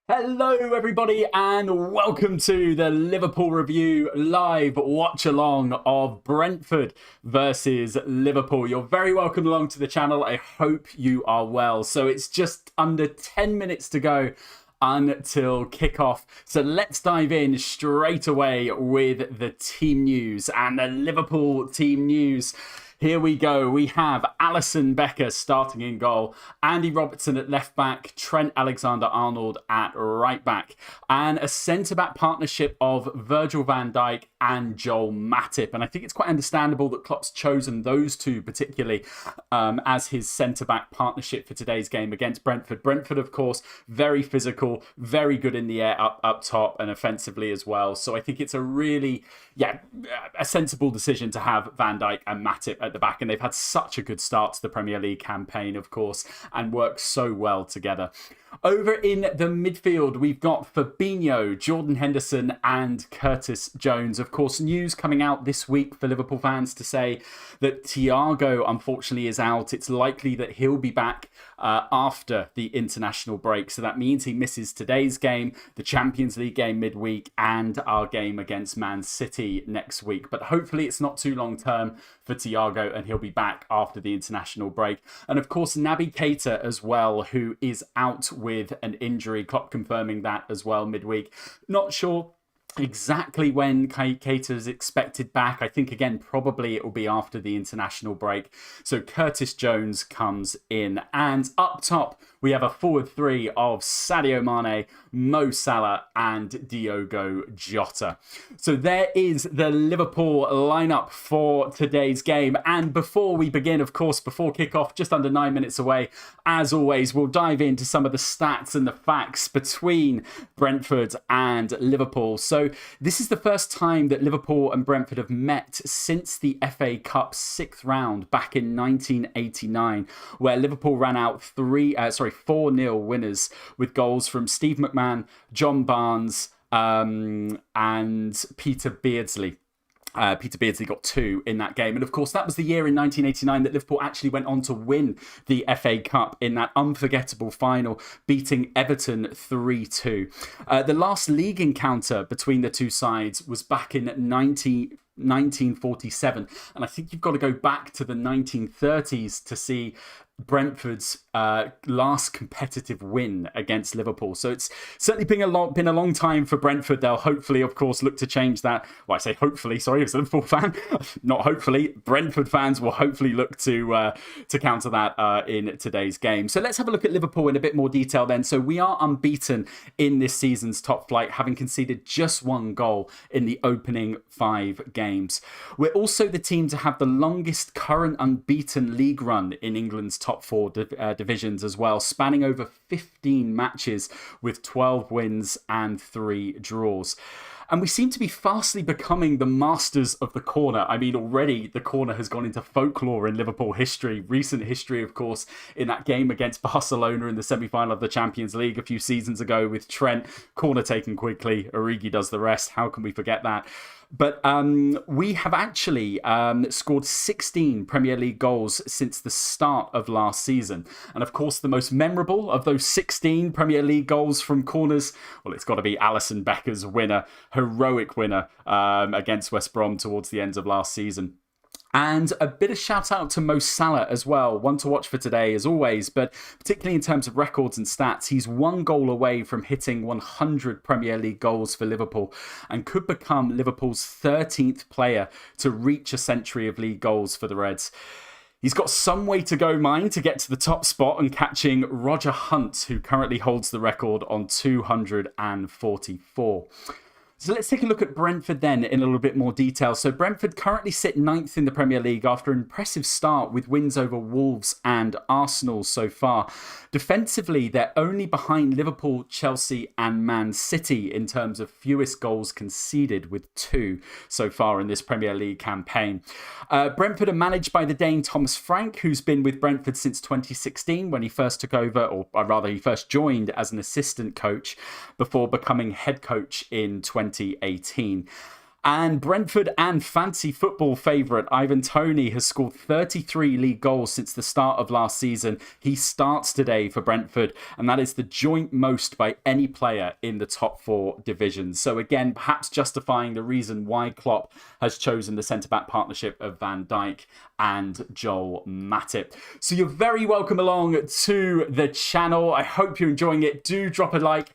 Hello, everybody, and welcome to the Liverpool Review live watch along of Brentford versus Liverpool. You're very welcome along to the channel. I hope you are well. So it's just under 10 minutes to go until kickoff. So let's dive in straight away with the team news and the Liverpool team news. Here we go. We have Alisson Becker starting in goal, Andy Robertson at left back, Trent Alexander-Arnold at right back, and a centre-back partnership of Virgil van Dijk and Joel Matip. And I think it's quite understandable that Klopp's chosen those two particularly as his centre-back partnership for today's game against Brentford. Brentford, of course, very physical, very good in the air up top and offensively as well. So I think it's a really, a sensible decision to have Van Dijk and Matip at the back, and they've had such a good start to the Premier League campaign, of course, and work so well together. Over in the midfield, we've got Fabinho, Jordan Henderson and Curtis Jones. Of course, news coming out this week for Liverpool fans to say that Thiago, unfortunately, is out. It's likely that he'll be back after the international break. So that means he misses today's game, the Champions League game midweek, and our game against Man City next week. But hopefully it's not too long term for Thiago and he'll be back after the international break. And of course, Naby Keita as well, who is out with an injury. Klopp confirming that as well midweek. Not sure exactly when Keita is expected back. I think, again, probably it will be after the international break. So Curtis Jones comes in. And up top, we have a forward three of Sadio Mane, Mo Salah and Diogo Jota. So there is the Liverpool lineup for today's game. And before we begin, of course, before kickoff, just under 9 minutes away, as always, we'll dive into some of the stats and the facts between Brentford and Liverpool. So this is the first time that Liverpool and Brentford have met since the FA Cup sixth round back in 1989, where Liverpool ran out 4-0 winners with goals from Steve McMahon, John Barnes, and Peter Beardsley. Peter Beardsley got 2 in that game. And of course, that was the year in 1989 that Liverpool actually went on to win the FA Cup in that unforgettable final, beating Everton 3-2. The last league encounter between the two sides was back in 1947. And I think you've got to go back to the 1930s to see Brentford's last competitive win against Liverpool. So it's certainly been a long time for Brentford. They'll hopefully, of course, look to change that. Well, I say hopefully, sorry, as a Liverpool fan. Not hopefully. Brentford fans will hopefully look to counter that in today's game. So let's have a look at Liverpool in a bit more detail then. So we are unbeaten in this season's top flight, having conceded just 1 goal in the opening 5 games. We're also the team to have the longest current unbeaten league run in England's top 4 divisions as well, spanning over 15 matches with 12 wins and 3 draws. And we seem to be fastly becoming the masters of the corner. I mean, already the corner has gone into folklore in Liverpool history. Recent history, of course, in that game against Barcelona in the semi-final of the Champions League a few seasons ago with Trent. Corner taken quickly. Origi does the rest. How can we forget that? But we have actually scored 16 Premier League goals since the start of last season. And of course, the most memorable of those 16 Premier League goals from corners, well, it's got to be Alisson Becker's winner, heroic winner against West Brom towards the end of last season. And a bit of shout out to Mo Salah as well. One to watch for today as always, but particularly in terms of records and stats, he's 1 goal away from hitting 100 Premier League goals for Liverpool and could become Liverpool's 13th player to reach a century of league goals for the Reds. He's got some way to go, mind, to get to the top spot and catching Roger Hunt, who currently holds the record on 244. So let's take a look at Brentford then in a little bit more detail. So Brentford currently sit 9th in the Premier League after an impressive start with wins over Wolves and Arsenal so far. Defensively, they're only behind Liverpool, Chelsea and Man City in terms of fewest goals conceded, with 2 so far in this Premier League campaign. Brentford are managed by the Dane Thomas Frank, who's been with Brentford since 2016 when he first took over, or rather he first joined as an assistant coach before becoming head coach in 2018. And Brentford and fancy football favourite Ivan Toney has scored 33 league goals since the start of last season. He starts today for Brentford, and that is the joint most by any player in the top 4 divisions. So again, perhaps justifying the reason why Klopp has chosen the centre-back partnership of Van Dijk and Joel Matip. So you're very welcome along to the channel. I hope you're enjoying it. Do drop a like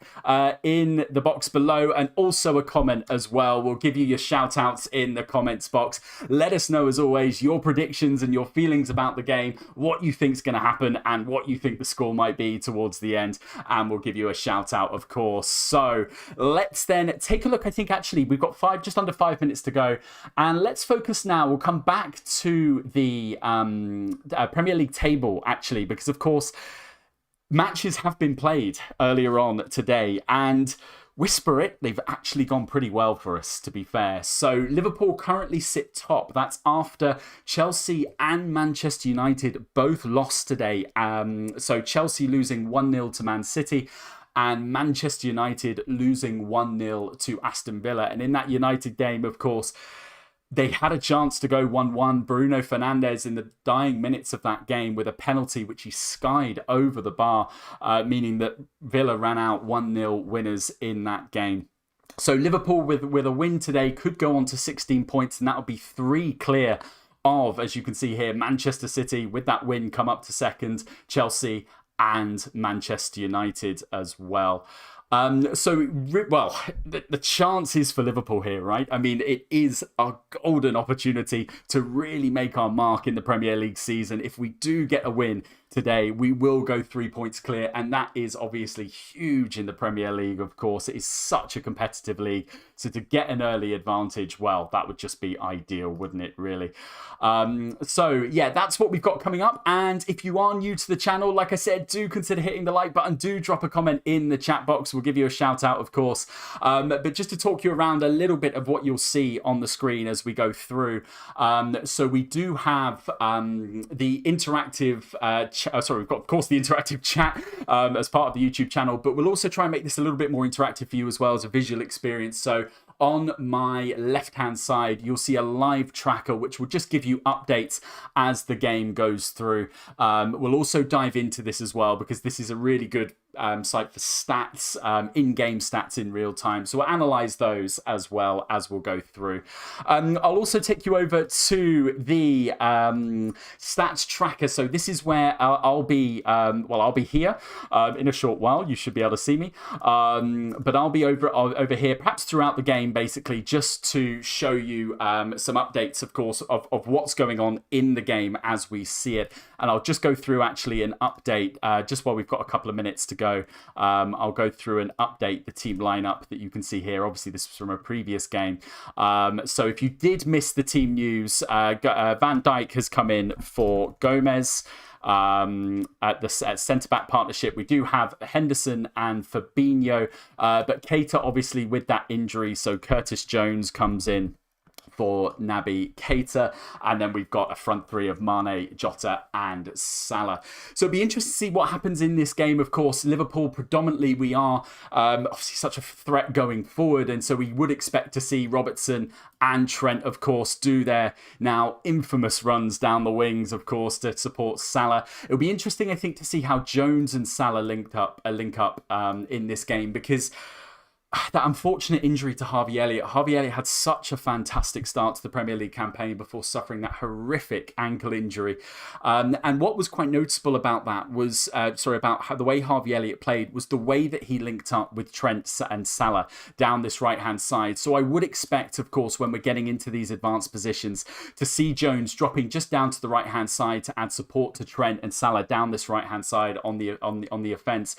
in the box below, and also a comment as well. We'll give you your shout outs in the comments box. Let us know, as always, your predictions and your feelings about the game, what you think's going to happen and what you think the score might be towards the end, and we'll give you a shout out, of course. So let's then take a look. I think actually we've got just under 5 minutes to go, and let's focus now. We'll come back to the Premier League table, actually, because of course matches have been played earlier on today, and whisper it, they've actually gone pretty well for us, to be fair. So Liverpool currently sit top. That's after Chelsea and Manchester United both lost today. So Chelsea losing 1-0 to Man City, and Manchester United losing 1-0 to Aston Villa. And in that United game, of course, they had a chance to go 1-1. Bruno Fernandes in the dying minutes of that game with a penalty which he skied over the bar, meaning that Villa ran out 1-0 winners in that game. So Liverpool with a win today could go on to 16 points, and that would be 3 clear of, as you can see here, Manchester City with that win come up to second, Chelsea and Manchester United as well. The chances for Liverpool here, right? I mean, it is a golden opportunity to really make our mark in the Premier League season. If we do get a win today, we will go 3 points clear, and that is obviously huge in the Premier League, of course. It is such a competitive league, so to get an early advantage, well, that would just be ideal, wouldn't it, really? So yeah, that's what we've got coming up. And if you are new to the channel, like I said, do consider hitting the like button. Do drop a comment in the chat box. We'll give you a shout out, of course. But just to talk you around a little bit of what you'll see on the screen as we go through. So we do have the interactive we've got, of course, the interactive chat as part of the YouTube channel, but we'll also try and make this a little bit more interactive for you as well as a visual experience. So on my left-hand side, you'll see a live tracker, which will just give you updates as the game goes through. We'll also dive into this as well, because this is a really good site for stats, in-game stats in real time. So we'll analyze those as well as we'll go through. I'll also take you over to the stats tracker. So this is where I'll be, I'll be here in a short while. You should be able to see me. But I'll be over here, perhaps throughout the game, basically, just to show you some updates, of course, of what's going on in the game as we see it. And I'll just go through actually an update just while we've got a couple of minutes to go. I'll go through and update the team lineup that you can see here. Obviously, this was from a previous game. So if you did miss the team news, Van Dijk has come in for Gomez. At centre-back partnership, we do have Henderson and Fabinho, but Keita obviously with that injury, so Curtis Jones comes in for Naby Keita, and then we've got a front three of Mane, Jota and Salah. So it'll be interesting to see what happens in this game. Of course, Liverpool predominantly, we are obviously such a threat going forward, and so we would expect to see Robertson and Trent, of course, do their now infamous runs down the wings, of course, to support Salah. It'll be interesting, I think, to see how Jones and Salah link up in this game, because that unfortunate injury to Harvey Elliott. Harvey Elliott had such a fantastic start to the Premier League campaign before suffering that horrific ankle injury. And what was quite noticeable about that was, about how the way Harvey Elliott played was the way that he linked up with Trent and Salah down this right-hand side. So I would expect, of course, when we're getting into these advanced positions, to see Jones dropping just down to the right-hand side to add support to Trent and Salah down this right-hand side on the offence.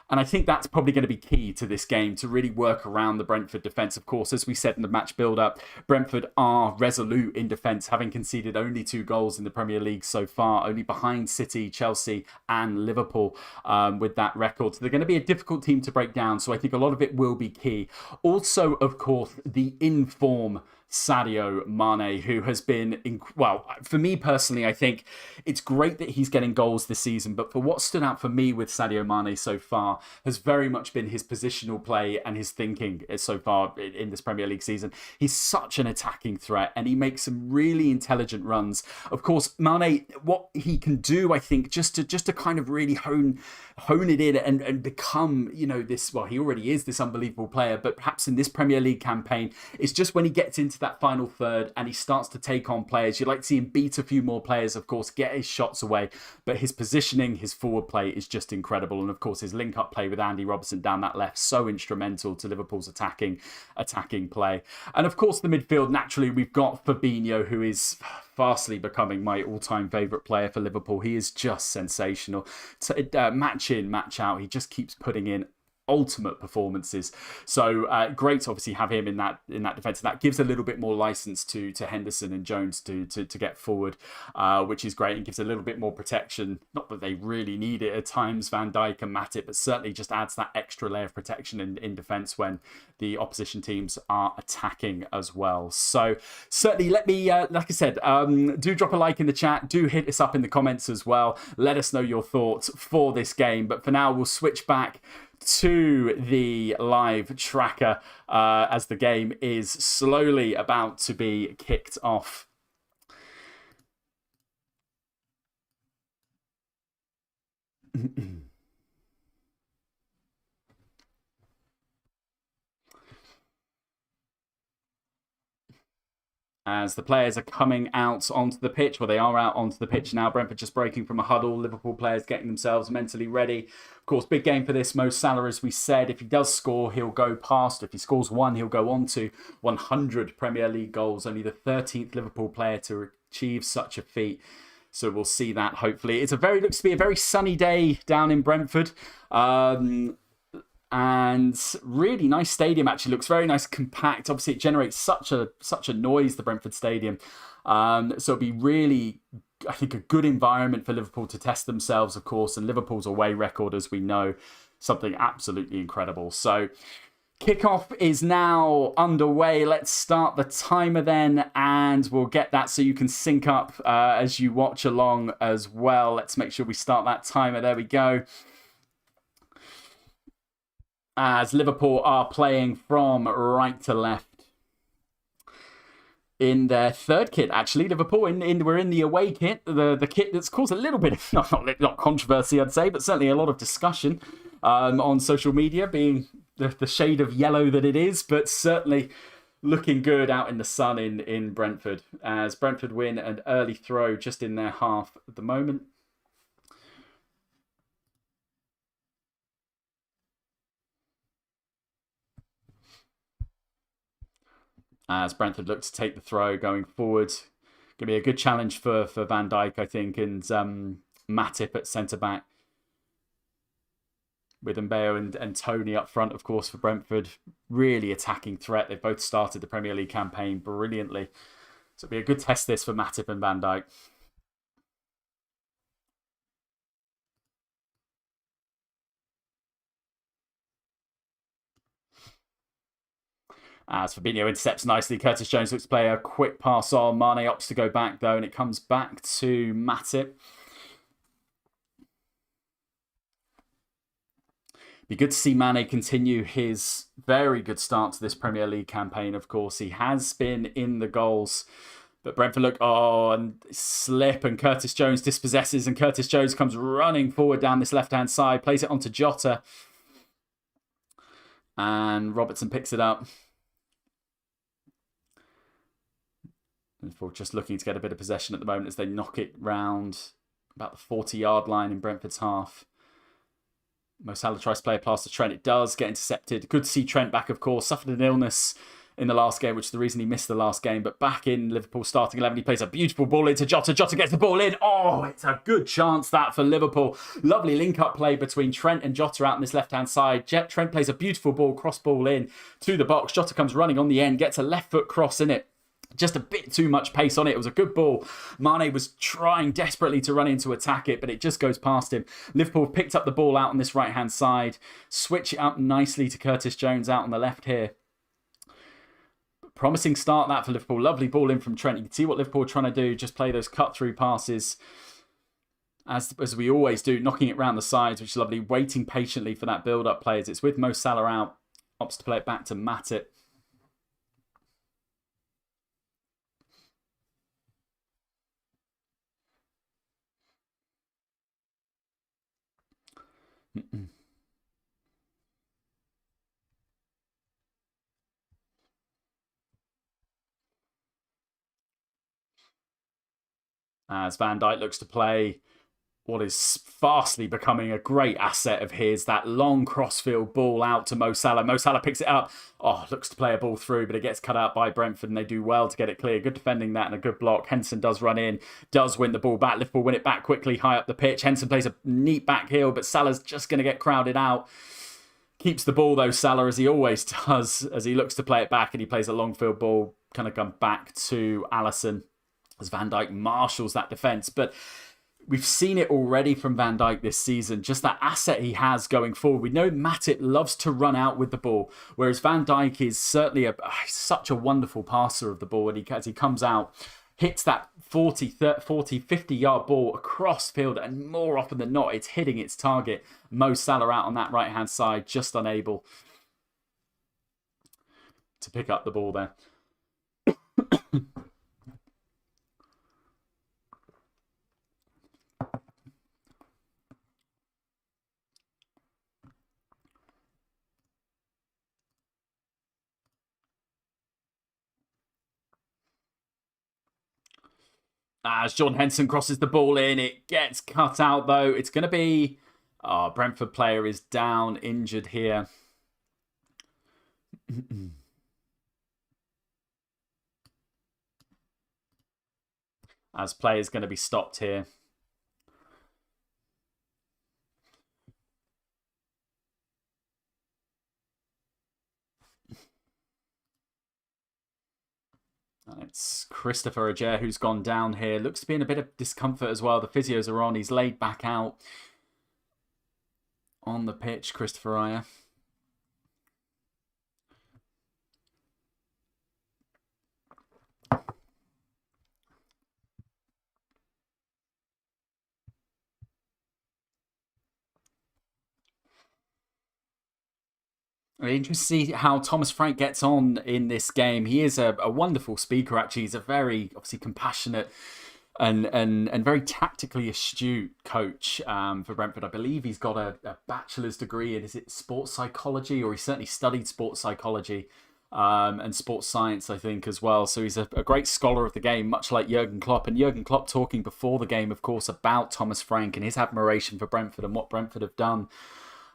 And I think that's probably going to be key to this game, to really work around the Brentford defence. Of course, as we said in the match build-up, Brentford are resolute in defence, having conceded only 2 goals in the Premier League so far, only behind City, Chelsea and Liverpool with that record. So they're going to be a difficult team to break down, so I think a lot of it will be key. Also, of course, the in-form Sadio Mane, who has been, well, for me personally, I think it's great that he's getting goals this season, but for what stood out for me with Sadio Mane so far has very much been his positional play and his thinking so far in this Premier League season. He's such an attacking threat, and he makes some really intelligent runs. Of course, Mane, what he can do, I think, just to kind of really hone it in and become, this, well, he already is this unbelievable player, but perhaps in this Premier League campaign, it's just when he gets into that final third and he starts to take on players. You'd like to see him beat a few more players, of course, get his shots away, but his positioning, his forward play is just incredible. And of course, his link-up play with Andy Robertson down that left, so instrumental to Liverpool's attacking play. And of course, the midfield, naturally, we've got Fabinho, who is fastly becoming my all-time favourite player for Liverpool. He is just sensational. Match in, match out, he just keeps putting in ultimate performances. So great to obviously have him in that defence. That gives a little bit more license to Henderson and Jones to get forward, which is great, and gives a little bit more protection. Not that they really need it at times, Van Dijk and Matip, but certainly just adds that extra layer of protection in defence when the opposition teams are attacking as well. So certainly let me, like I said, do drop a like in the chat. Do hit us up in the comments as well. Let us know your thoughts for this game. But for now, we'll switch back to the live tracker as the game is slowly about to be kicked off. As the players are coming out onto the pitch, well, they are out onto the pitch now. Brentford just breaking from a huddle. Liverpool players getting themselves mentally ready. Of course, big game for this. Mo Salah, as we said, if he does score, he'll go past. If he scores one, he'll go on to 100 Premier League goals. Only the 13th Liverpool player to achieve such a feat. So we'll see that, hopefully. Looks to be a very sunny day down in Brentford. And really nice stadium, actually. Looks very nice, compact. Obviously, it generates such a noise, the Brentford Stadium. So it'll be really, I think, a good environment for Liverpool to test themselves, of course. And Liverpool's away record, as we know, something absolutely incredible. So kickoff is now underway. Let's start the timer then, and we'll get that so you can sync up as you watch along as well. Let's make sure we start that timer. There we go. As Liverpool are playing from right to left in their third kit, actually. Liverpool, we're in the away kit, the kit that's caused a little bit of, not controversy, I'd say, but certainly a lot of discussion on social media, being the shade of yellow that it is, but certainly looking good out in the sun in Brentford, as Brentford win an early throw just in their half at the moment. As Brentford look to take the throw going forward. Going to be a good challenge for Van Dijk, I think, and Matip at centre-back. With Mbeo and Tony up front, of course, for Brentford. Really attacking threat. They've both started the Premier League campaign brilliantly. So it'll be a good test this for Matip and Van Dijk. As Fabinho intercepts nicely, Curtis Jones looks to play a quick pass on. Mane opts to go back, though, and it comes back to Matip. Be good to see Mane continue his very good start to this Premier League campaign, of course. He has been in the goals. But Brentford look, and slip, and Curtis Jones dispossesses, and Curtis Jones comes running forward down this left-hand side, plays it onto Jota. And Robertson picks it up. For just looking to get a bit of possession at the moment as they knock it round about the 40-yard line in Brentford's half. Mo Salah tries to play a pass to Trent. It does get intercepted. Good to see Trent back, of course. Suffered an illness in the last game, which is the reason he missed the last game. But back in Liverpool starting 11, he plays a beautiful ball into Jota. Jota gets the ball in. Oh, it's a good chance that for Liverpool. Lovely link-up play between Trent and Jota out on this left-hand side. Trent plays a beautiful ball, cross ball in to the box. Jota comes running on the end, gets a left-foot cross in it. Just a bit too much pace on it. It was a good ball. Mane was trying desperately to run in to attack it, but it just goes past him. Liverpool picked up the ball out on this right-hand side. Switch it up nicely to Curtis Jones out on the left here. promising start that for Liverpool. Lovely ball in from Trent. You can see what Liverpool are trying to do. Just play those cut-through passes as we always do, knocking it round the sides, which is lovely. Waiting patiently for that build-up play as it's with Mo Salah out. Opts to play it back to Matip. As Van Dijk looks to play what is fastly becoming a great asset of his, that long crossfield ball out to Mo Salah. Mo Salah picks it up. Oh, looks to play a ball through, but it gets cut out by Brentford, and they do well to get it clear. Good defending that and a good block. Henson does run in, does win the ball back. Liverpool win it back quickly, high up the pitch. Henson plays a neat back heel, but Salah's just going to get crowded out. Keeps the ball, though, Salah, as he always does, as he looks to play it back, and he plays a long field ball, kind of gone back to Alisson, as Van Dijk marshals that defence. But we've seen it already from Van Dijk this season, just that asset he has going forward. We know Matip loves to run out with the ball, whereas Van Dijk is certainly such a wonderful passer of the ball. And as he comes out, hits that 40, 50-yard ball across field, and more often than not, it's hitting its target. Mo Salah out on that right-hand side, just unable to pick up the ball there. As John Henson crosses the ball in, it gets cut out, though. It's going to be... Oh, Brentford player is down, injured here. As play is going to be stopped here. And it's Christopher Ajer who's gone down here. Looks to be in a bit of discomfort as well. The physios are on. He's laid back out on the pitch, Christopher Ajer. Interesting to see how Thomas Frank gets on in this game. He is a wonderful speaker, actually. He's a very, obviously, compassionate and very tactically astute coach for Brentford. I believe he's got a bachelor's degree in, is it sports psychology? Or he certainly studied sports psychology and sports science, I think, as well. So he's a great scholar of the game, much like Jurgen Klopp. And Jurgen Klopp talking before the game, of course, about Thomas Frank and his admiration for Brentford and what Brentford have done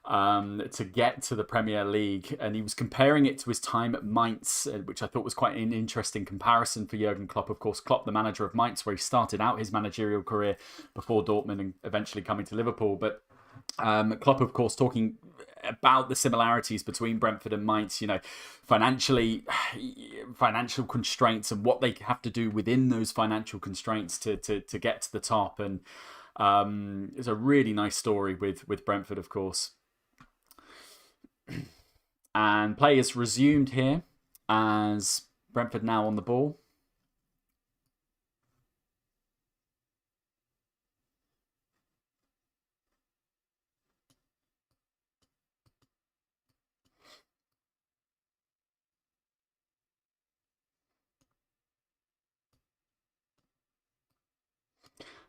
to get to the Premier League, and he was comparing it to his time at Mainz, which I thought was quite an interesting comparison for Jurgen Klopp. Of course, Klopp, the manager of Mainz, where he started out his managerial career before Dortmund and eventually coming to Liverpool. But Klopp, of course, talking about the similarities between Brentford and Mainz, you know, financial constraints and what they have to do within those financial constraints to get to the top. And it's a really nice story with Brentford, of course. And play is resumed here as Brentford now on the ball.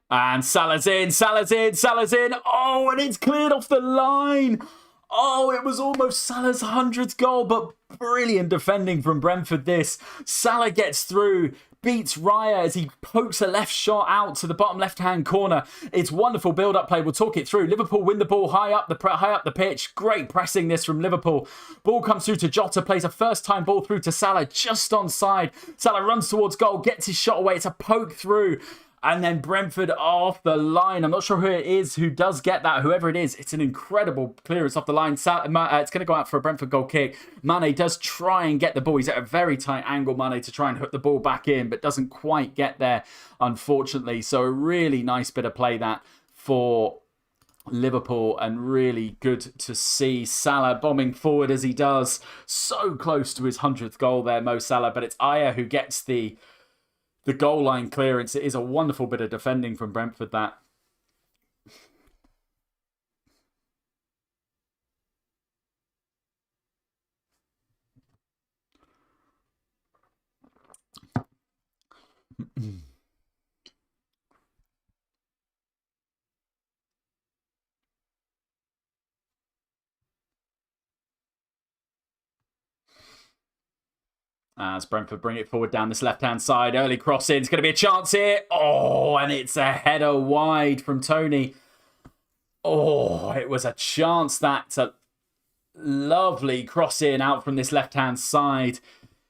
And Salah's in. Oh, and it's cleared off the line. Oh, it was almost Salah's 100th goal, but brilliant defending from Brentford this. Salah gets through, beats Raya as he pokes a left shot out to the bottom left-hand corner. It's wonderful build-up play. We'll talk it through. Liverpool win the ball high up the pitch. Great pressing this from Liverpool. Ball comes through to Jota, plays a first-time ball through to Salah, just onside. Salah runs towards goal, gets his shot away. It's a poke through. And then Brentford off the line. I'm not sure who it is who does get that. Whoever it is, it's an incredible clearance off the line. It's going to go out for a Brentford goal kick. Mane does try and get the ball. He's at a very tight angle, Mane, to try and hook the ball back in, but doesn't quite get there, unfortunately. So a really nice bit of play that for Liverpool, and really good to see Salah bombing forward as he does. So close to his 100th goal there, Mo Salah, but it's Aya who gets the goal line clearance. It is a wonderful bit of defending from Brentford, that. As Brentford bring it forward down this left-hand side. Early cross in. It's going to be a chance here. Oh, and it's a header wide from Tony. Oh, it was a chance. That's a lovely cross in out from this left-hand side.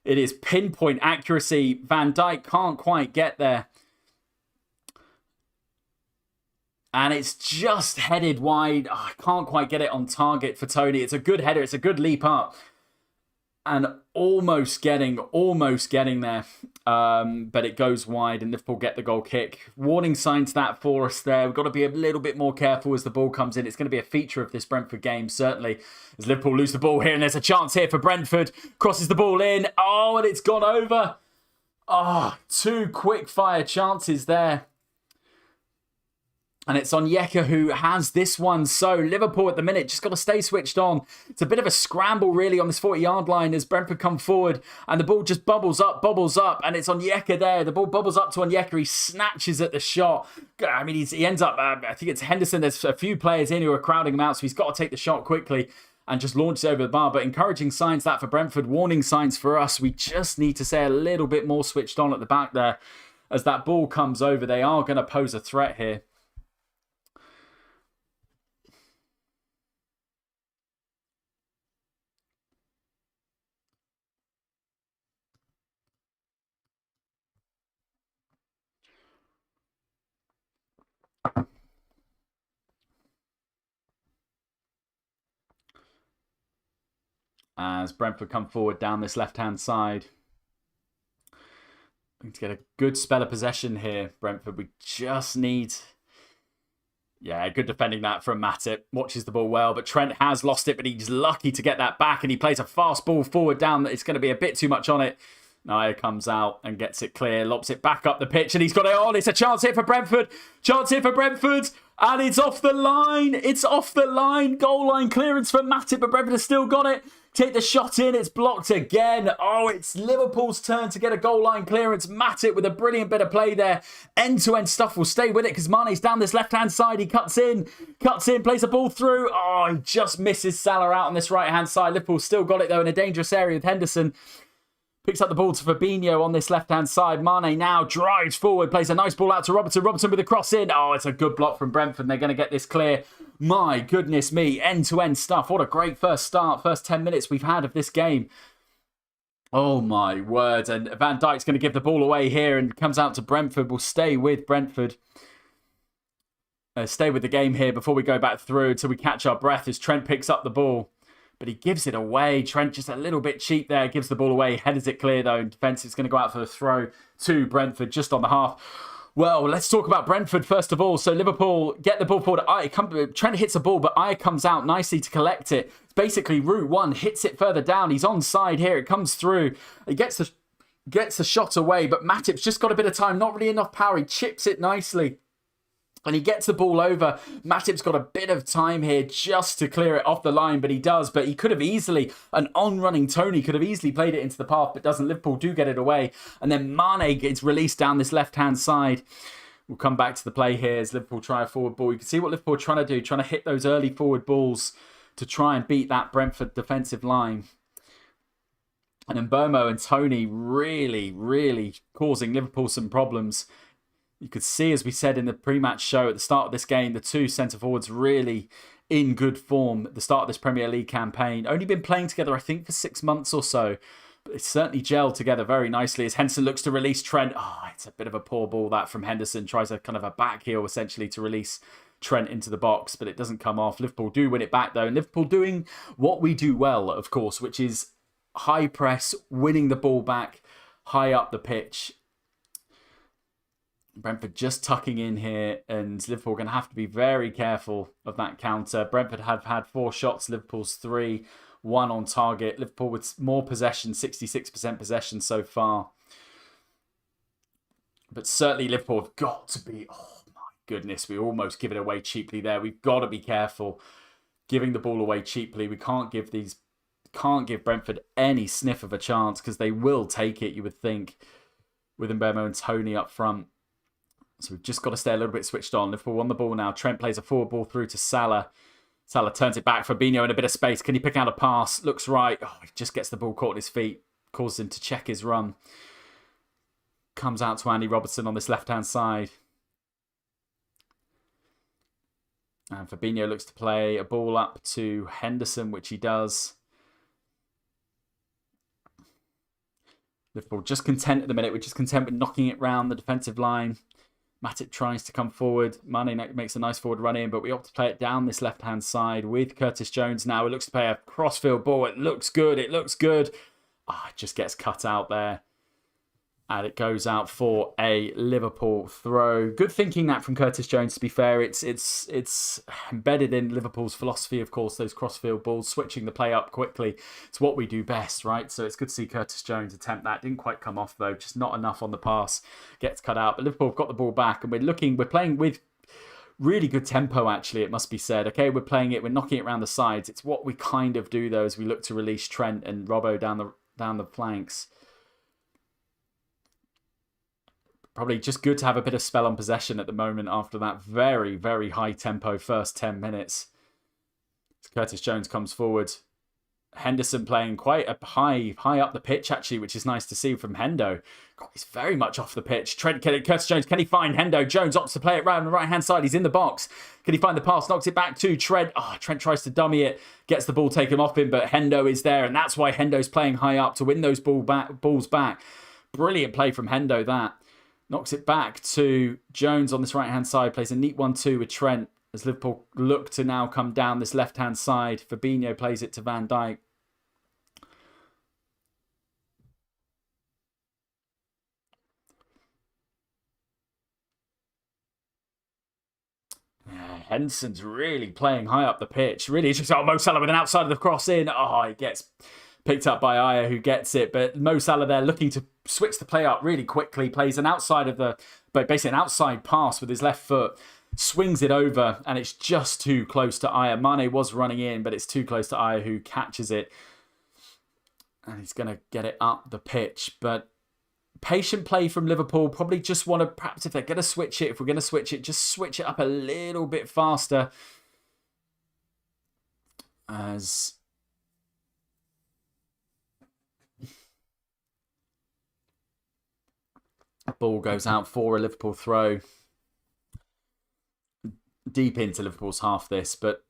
It is pinpoint accuracy. Van Dijk can't quite get there. And it's just headed wide. Oh, I can't quite get it on target for Tony. It's a good header. It's a good leap up. And almost getting there. But it goes wide and Liverpool get the goal kick. Warning signs that for us there. We've got to be a little bit more careful as the ball comes in. It's going to be a feature of this Brentford game, certainly. As Liverpool lose the ball here, and there's a chance here for Brentford. Crosses the ball in. Oh, and it's gone over. Oh, 2 quick fire chances there. And it's Onyeka who has this one. So Liverpool at the minute just got to stay switched on. It's a bit of a scramble really on this 40-yard line as Brentford come forward. And the ball just bubbles up. And it's Onyeka there. The ball bubbles up to Onyeka. He snatches at the shot. I mean, he ends up, I think it's Henderson. There's a few players in who are crowding him out. So he's got to take the shot quickly and just launch it over the bar. But encouraging signs that for Brentford. Warning signs for us. We just need to stay a little bit more switched on at the back there. As that ball comes over, they are going to pose a threat here. As Brentford come forward down this left-hand side. We need to get a good spell of possession here, Brentford. We just need... Yeah, good defending that from Matip. Watches the ball well, but Trent has lost it, but he's lucky to get that back, and he plays a fast ball forward down. It's going to be a bit too much on it. Naya comes out and gets it clear, lobs it back up the pitch, and he's got it on. It's a chance here for Brentford. Chance here for Brentford. And it's off the line. It's off the line. Goal line clearance for Matip, but Brentford has still got it. Take the shot in. It's blocked again. Oh, it's Liverpool's turn to get a goal line clearance. Matip with a brilliant bit of play there. End-to-end stuff will stay with it because Mane's down this left-hand side. He cuts in, plays a ball through. Oh, he just misses Salah out on this right-hand side. Liverpool still got it, though, in a dangerous area with Henderson. Picks up the ball to Fabinho on this left-hand side. Mane now drives forward, plays a nice ball out to Robertson. Robertson with a cross in. Oh, it's a good block from Brentford. They're going to get this clear. My goodness me, end-to-end stuff. What a great first start, first 10 minutes we've had of this game. Oh, my word. And Van Dijk's going to give the ball away here and comes out to Brentford. We'll stay with Brentford. Stay with the game here before we go back through until we catch our breath as Trent picks up the ball. But he gives it away. Trent just a little bit cheap there. Gives the ball away. Headers it clear, though. Defence is going to go out for the throw to Brentford just on the half. Well, let's talk about Brentford first of all. So Liverpool get the ball forward. Trent hits a ball, but Aya comes out nicely to collect it. It's basically route one. Hits it further down. He's onside here. It comes through. He gets the shot away, but Matip's just got a bit of time. Not really enough power. He chips it nicely. And he gets the ball over. Matip's got a bit of time here just to clear it off the line, but he does. But he could have easily, an on-running Tony could have easily played it into the path, but doesn't. Liverpool do get it away. And then Mane gets released down this left-hand side. We'll come back to the play here as Liverpool try a forward ball. You can see what Liverpool are trying to do, trying to hit those early forward balls to try and beat that Brentford defensive line. And Mbeumo and Tony really, really causing Liverpool some problems. You could see, as we said in the pre-match show at the start of this game, the two centre-forwards really in good form at the start of this Premier League campaign. Only been playing together, I think, for 6 months or so. But they certainly gelled together very nicely as Henderson looks to release Trent. Oh, it's a bit of a poor ball that from Henderson. Tries a kind of a back heel, essentially, to release Trent into the box, but it doesn't come off. Liverpool do win it back, though. And Liverpool doing what we do well, of course, which is high press, winning the ball back high up the pitch. Brentford just tucking in here, and Liverpool are going to have to be very careful of that counter. Brentford have had 4 shots, Liverpool's 3, 1 on target. Liverpool with more possession, 66% possession so far. But certainly Liverpool have got to be... Oh my goodness, we almost give it away cheaply there. We've got to be careful giving the ball away cheaply. We can't give Brentford any sniff of a chance, because they will take it, you would think, with Mbemo and Tony up front. So we've just got to stay a little bit switched on. Liverpool won the ball now. Trent plays a forward ball through to Salah. Salah turns it back. Fabinho in a bit of space. Can he pick out a pass? Looks right. Oh, he just gets the ball caught in his feet. Causes him to check his run. Comes out to Andy Robertson on this left-hand side. And Fabinho looks to play a ball up to Henderson, which he does. Liverpool just content at the minute. We're just content with knocking it round the defensive line. Matip tries to come forward. Mane makes a nice forward run in, but we opt to play it down this left-hand side with Curtis Jones now. It looks to play a crossfield ball. It looks good. It looks good. It just gets cut out there. And it goes out for a Liverpool throw. Good thinking that from Curtis Jones, to be fair. It's embedded in Liverpool's philosophy, of course, those crossfield balls, switching the play up quickly. It's what we do best, right? So it's good to see Curtis Jones attempt that. Didn't quite come off, though. Just not enough on the pass. Gets cut out. But Liverpool have got the ball back, and we're playing with really good tempo, actually, it must be said. Okay, we're playing it. We're knocking it around the sides. It's what we kind of do, though, as we look to release Trent and Robbo down the flanks. Probably just good to have a bit of spell on possession at the moment after that very, very high tempo first 10 minutes. Curtis Jones comes forward. Henderson playing quite a high up the pitch, actually, which is nice to see from Hendo. God, he's very much off the pitch. Curtis Jones, can he find Hendo? Jones opts to play it round the right-hand side. He's in the box. Can he find the pass? Knocks it back to Trent. Trent tries to dummy it. Gets the ball taken off him, but Hendo is there, and that's why Hendo's playing high up to win those balls back. Brilliant play from Hendo, that. Knocks it back to Jones on this right-hand side. Plays a neat 1-2 with Trent as Liverpool look to now come down this left-hand side. Fabinho plays it to Van Dijk. Henderson's really playing high up the pitch. Really interesting. Mo Salah with an outside of the cross in. It gets picked up by Aya, who gets it. But Mo Salah there looking to switch the play up really quickly. Plays an outside basically an outside pass with his left foot. Swings it over, and it's just too close to Aya. Mane was running in, but it's too close to Aya, who catches it. And he's going to get it up the pitch. But patient play from Liverpool. Probably just want to, perhaps if they're going to switch it, just switch it up a little bit faster. As ball goes out for a Liverpool throw. Deep into Liverpool's half this, but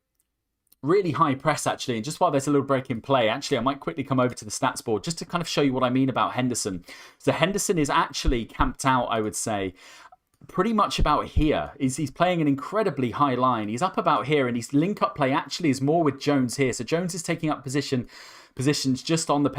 really high press, actually. And just while there's a little break in play, actually, I might quickly come over to the stats board just to kind of show you what I mean about Henderson. So Henderson is actually camped out, I would say, pretty much about here. He's playing an incredibly high line. He's up about here, and his link-up play actually is more with Jones here. So Jones is taking up positions just on the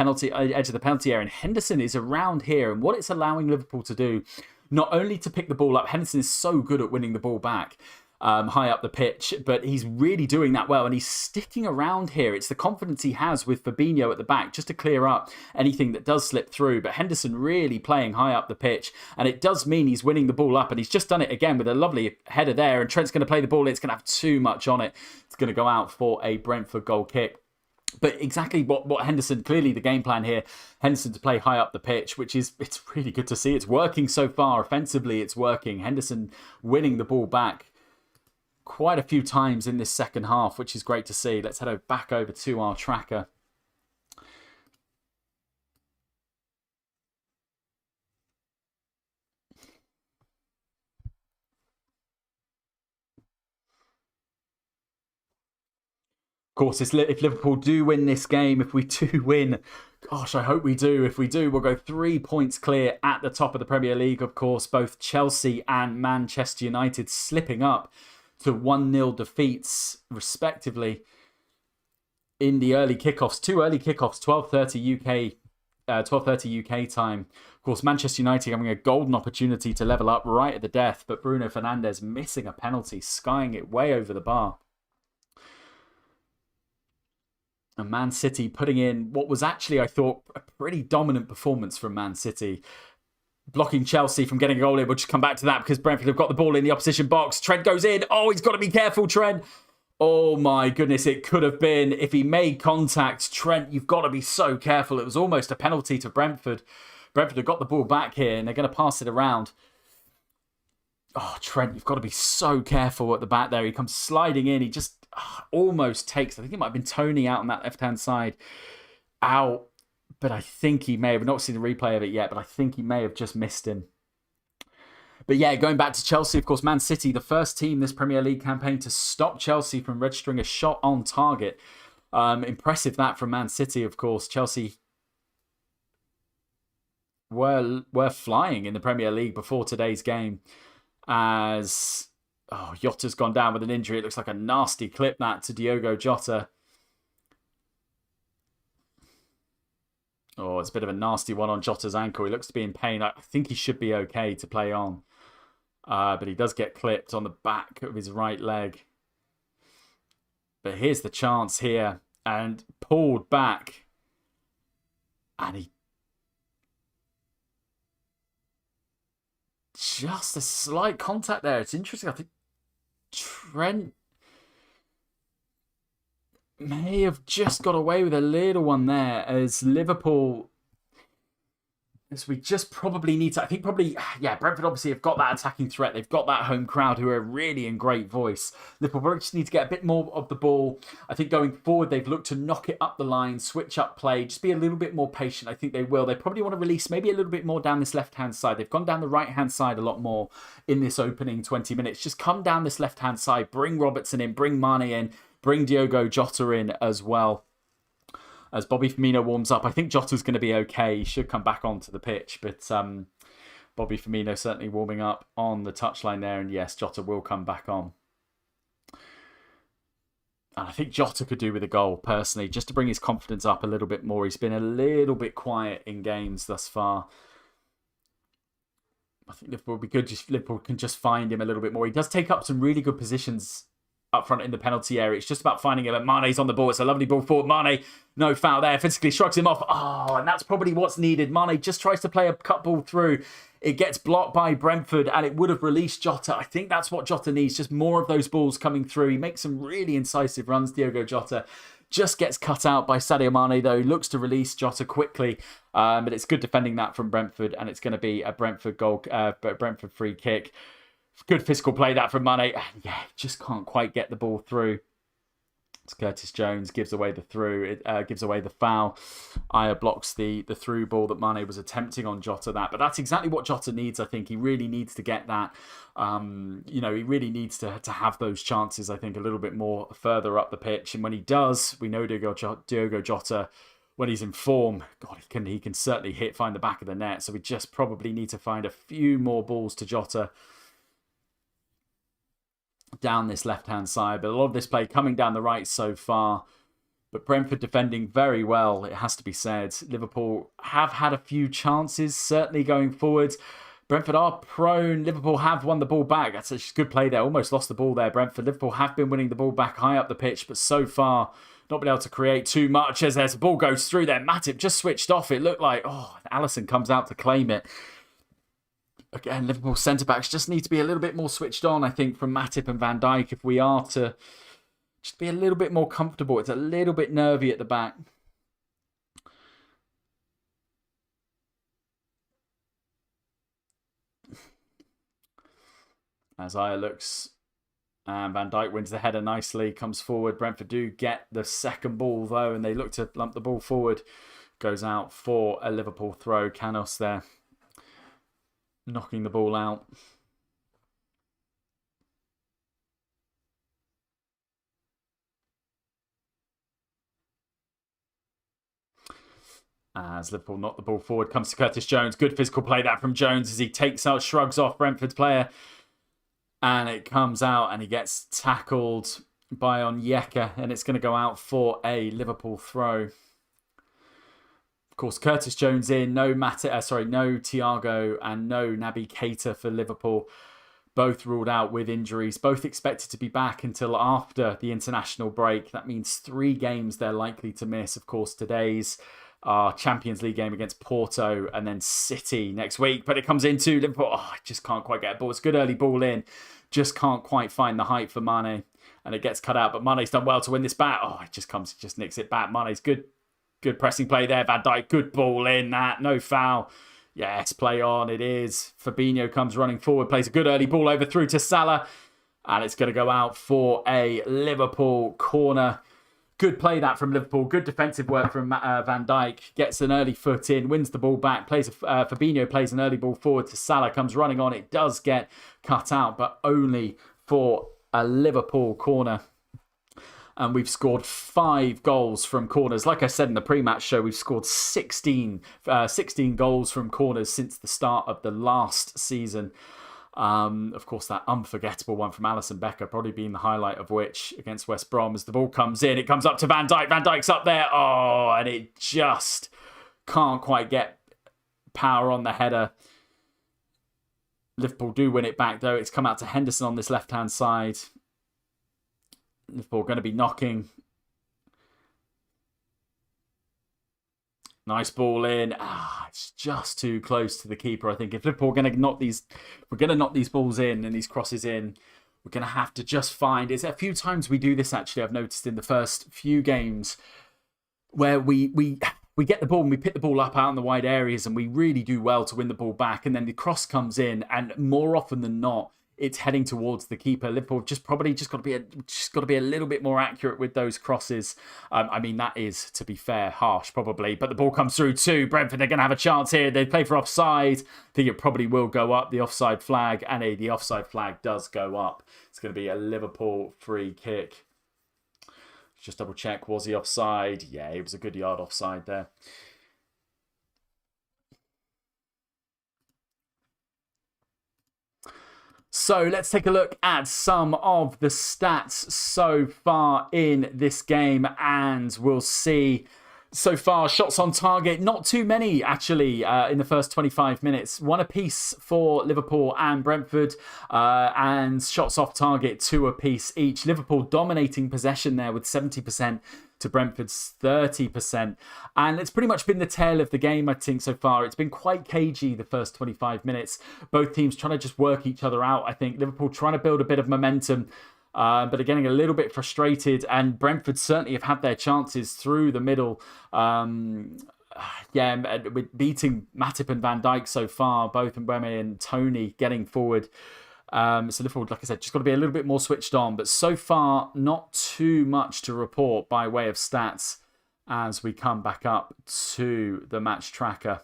edge of the penalty area, and Henderson is around here. And what it's allowing Liverpool to do, not only to pick the ball up, Henderson is so good at winning the ball back high up the pitch, but he's really doing that well, and he's sticking around here. It's the confidence he has with Fabinho at the back just to clear up anything that does slip through. But Henderson really playing high up the pitch, and it does mean he's winning the ball up, and he's just done it again with a lovely header there, and Trent's going to play the ball. It's going to have too much on it. It's going to go out for a Brentford goal kick. But exactly what Henderson, clearly the game plan here, Henderson to play high up the pitch, it's really good to see. It's working so far. Offensively, it's working. Henderson winning the ball back quite a few times in this second half, which is great to see. Let's head back over to our tracker. Of course, if Liverpool do win this game, if we do win, gosh, I hope we do. If we do, we'll go 3 points clear at the top of the Premier League, of course. Both Chelsea and Manchester United slipping up to 1-0 defeats, respectively, in the early kickoffs. 2 early kickoffs, 12:30 UK 12:30 UK time. Of course, Manchester United having a golden opportunity to level up right at the death, but Bruno Fernandes missing a penalty, skying it way over the bar. And Man City putting in what was actually, I thought, a pretty dominant performance from Man City. Blocking Chelsea from getting a goal in. We'll just come back to that because Brentford have got the ball in the opposition box. Trent goes in. Oh, he's got to be careful, Trent. Oh my goodness, it could have been. If he made contact, Trent, you've got to be so careful. It was almost a penalty to Brentford. Brentford have got the ball back here and they're going to pass it around. Oh, Trent, you've got to be so careful at the back there. He comes sliding in. He just almost takes, I think it might have been Tony out on that left-hand side. Out. But I think he may have, not seen the replay of it yet, but I think he may have just missed him. But yeah, going back to Chelsea, of course, Man City, the first team this Premier League campaign to stop Chelsea from registering a shot on target. Impressive that from Man City, of course. Chelsea were flying in the Premier League before today's game. As Jota's gone down with an injury. It looks like a nasty clip that to Diogo Jota. Oh, it's a bit of a nasty one on Jota's ankle. He looks to be in pain. I think he should be okay to play on. But he does get clipped on the back of his right leg. But here's the chance here. And pulled back. And he... Just a slight contact there. It's interesting. I think Trent may have just got away with a little one there as Liverpool... As we just probably need to... I think probably... Yeah, Brentford obviously have got that attacking threat. They've got that home crowd who are really in great voice. Liverpool just need to get a bit more of the ball. I think going forward, they've looked to knock it up the line, switch up play, just be a little bit more patient. I think they will. They probably want to release maybe a little bit more down this left-hand side. They've gone down the right-hand side a lot more in this opening 20 minutes. Just come down this left-hand side, bring Robertson in, bring Mane in, bring Diogo Jota in as well. As Bobby Firmino warms up, I think Jota's going to be okay. He should come back onto the pitch. But Bobby Firmino certainly warming up on the touchline there. And yes, Jota will come back on. And I think Jota could do with a goal, personally, just to bring his confidence up a little bit more. He's been a little bit quiet in games thus far. I think Liverpool would be good. Liverpool can just find him a little bit more. He does take up some really good positions up front in the penalty area. It's just about finding him. And Mane's on the ball. It's a lovely ball forward. Mane, no foul there. Physically shrugs him off. Oh, and that's probably what's needed. Mane just tries to play a cut ball through. It gets blocked by Brentford and it would have released Jota. I think that's what Jota needs. Just more of those balls coming through. He makes some really incisive runs, Diogo Jota. Just gets cut out by Sadio Mane, though. He looks to release Jota quickly. But it's good defending that from Brentford. And it's going to be a Brentford goal, Brentford free kick. Good physical play that from Mane. Yeah, just can't quite get the ball through. It's Curtis Jones gives away the through. It gives away the foul. Aya blocks the through ball that Mane was attempting on Jota. But that's exactly what Jota needs. I think he really needs to get that. He really needs to have those chances. I think a little bit more further up the pitch. And when he does, we know Diogo Jota, when he's in form, God, he can certainly find the back of the net. So we just probably need to find a few more balls to Jota down this left-hand side. But a lot of this play coming down the right so far. But Brentford defending very well, it has to be said. Liverpool have had a few chances, certainly going forwards. Brentford are prone. Liverpool have won the ball back. That's a good play there. Almost lost the ball there, Brentford. Liverpool have been winning the ball back high up the pitch, but so far not been able to create too much as the ball goes through there. Matip just switched off. It looked like, Alisson comes out to claim it. Again, Liverpool centre-backs just need to be a little bit more switched on, I think, from Matip and Van Dijk if we are to just be a little bit more comfortable. It's a little bit nervy at the back. As Aya looks, and Van Dijk wins the header nicely, comes forward. Brentford do get the second ball, though, and they look to lump the ball forward. Goes out for a Liverpool throw. Canos there, knocking the ball out. As Liverpool knock the ball forward, comes to Curtis Jones. Good physical play that from Jones as he takes out, shrugs off Brentford's player. And it comes out and he gets tackled by Onyeka. And it's going to go out for a Liverpool throw. Of course, Curtis Jones in, no Thiago and no Naby Keita for Liverpool. Both ruled out with injuries, both expected to be back until after the international break. That means 3 games they're likely to miss. Of course, today's Champions League game against Porto and then City next week. But it comes into Liverpool. I just can't quite get a ball. It's a good early ball in. Just can't quite find the height for Mane. And it gets cut out. But Mane's done well to win this back. It just nicks it back. Mane's good pressing play there. Van Dijk, good ball in that. No foul. Yes, play on. It is. Fabinho comes running forward, plays a good early ball over through to Salah. And it's going to go out for a Liverpool corner. Good play that from Liverpool. Good defensive work from Van Dijk. Gets an early foot in, wins the ball back. Fabinho plays an early ball forward to Salah. Comes running on. It does get cut out, but only for a Liverpool corner. And we've scored 5 goals from corners. Like I said in the pre-match show, we've scored 16 goals from corners since the start of the last season. Of course, that unforgettable one from Alisson Becker probably being the highlight of which against West Brom. As the ball comes in, it comes up to Van Dijk. Van Dijk's up there. And it just can't quite get power on the header. Liverpool do win it back, though. It's come out to Henderson on this left-hand side. Liverpool going to be knocking. Nice ball in. It's just too close to the keeper. I think if Liverpool are going to knock these balls in and these crosses in, we're going to have to just find. It's a few times we do this actually. I've noticed in the first few games where we get the ball and we pick the ball up out in the wide areas and we really do well to win the ball back, and then the cross comes in, and more often than not, it's heading towards the keeper. Liverpool just got to be a little bit more accurate with those crosses. I mean, that is, to be fair, harsh probably, but the ball comes through to Brentford. They're going to have a chance here. They play for offside. I think it probably will go up, the offside flag, and the offside flag does go up. It's going to be a Liverpool free kick. Just double check, was he offside? Yeah, it was a good yard offside there. So let's take a look at some of the stats so far in this game, and we'll see so far shots on target. Not too many, actually, in the first 25 minutes. 1 apiece for Liverpool and Brentford, and shots off target 2 apiece each. Liverpool dominating possession there with 70% to Brentford's 30%. And it's pretty much been the tail of the game, I think, so far. It's been quite cagey the first 25 minutes. Both teams trying to just work each other out, I think. Liverpool trying to build a bit of momentum, but are getting a little bit frustrated. And Brentford certainly have had their chances through the middle. With beating Matip and Van Dijk so far, both Mbeumo and Toney getting forward. So Liverpool, like I said, just got to be a little bit more switched on. But so far, not too much to report by way of stats as we come back up to the match tracker.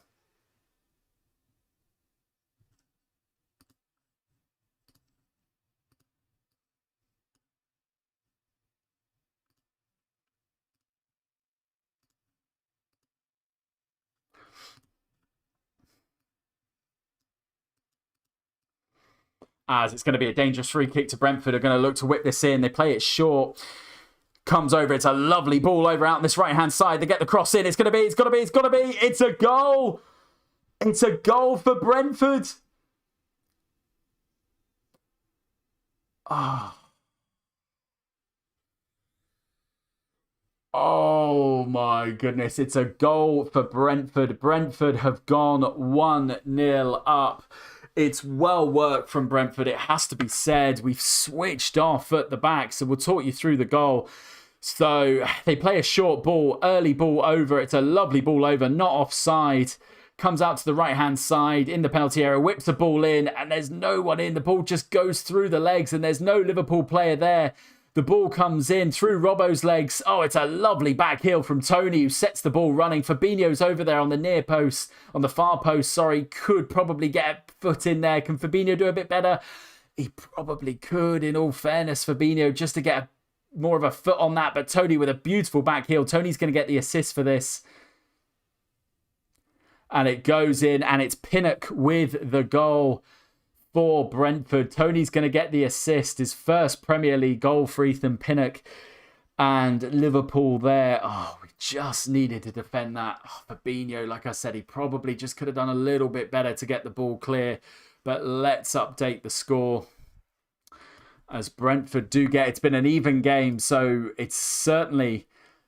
As it's going to be a dangerous free kick to Brentford. Are going to look to whip this in. They play it short. Comes over. It's a lovely ball over out on this right-hand side. They get the cross in. It's got to be. It's a goal. It's a goal for Brentford. Oh my goodness. It's a goal for Brentford. Brentford have gone 1-0 up. It's well worked from Brentford, it has to be said. We've switched off at the back, so we'll talk you through the goal. So they play a short ball, early ball over. It's a lovely ball over, not offside. Comes out to the right-hand side in the penalty area, whips the ball in, and there's no one in. The ball just goes through the legs, and there's no Liverpool player there. The ball comes in through Robbo's legs. It's a lovely back heel from Toney, who sets the ball running. Fabinho's over there on the near post, on the far post, could probably get a foot in there. Can Fabinho do a bit better? He probably could, in all fairness, Fabinho, just to get more of a foot on that. But Toney with a beautiful back heel. Toney's going to get the assist for this. And it goes in, and it's Pinnock with the goal for Brentford. Toney's going to get the assist, his first Premier League goal for Ethan Pinnock. And Liverpool there, we've just needed to defend that. Oh, Fabinho, like I said, he probably just could have done a little bit better to get the ball clear. But let's update the score. As Brentford do get, it's been an even game, so it's certainly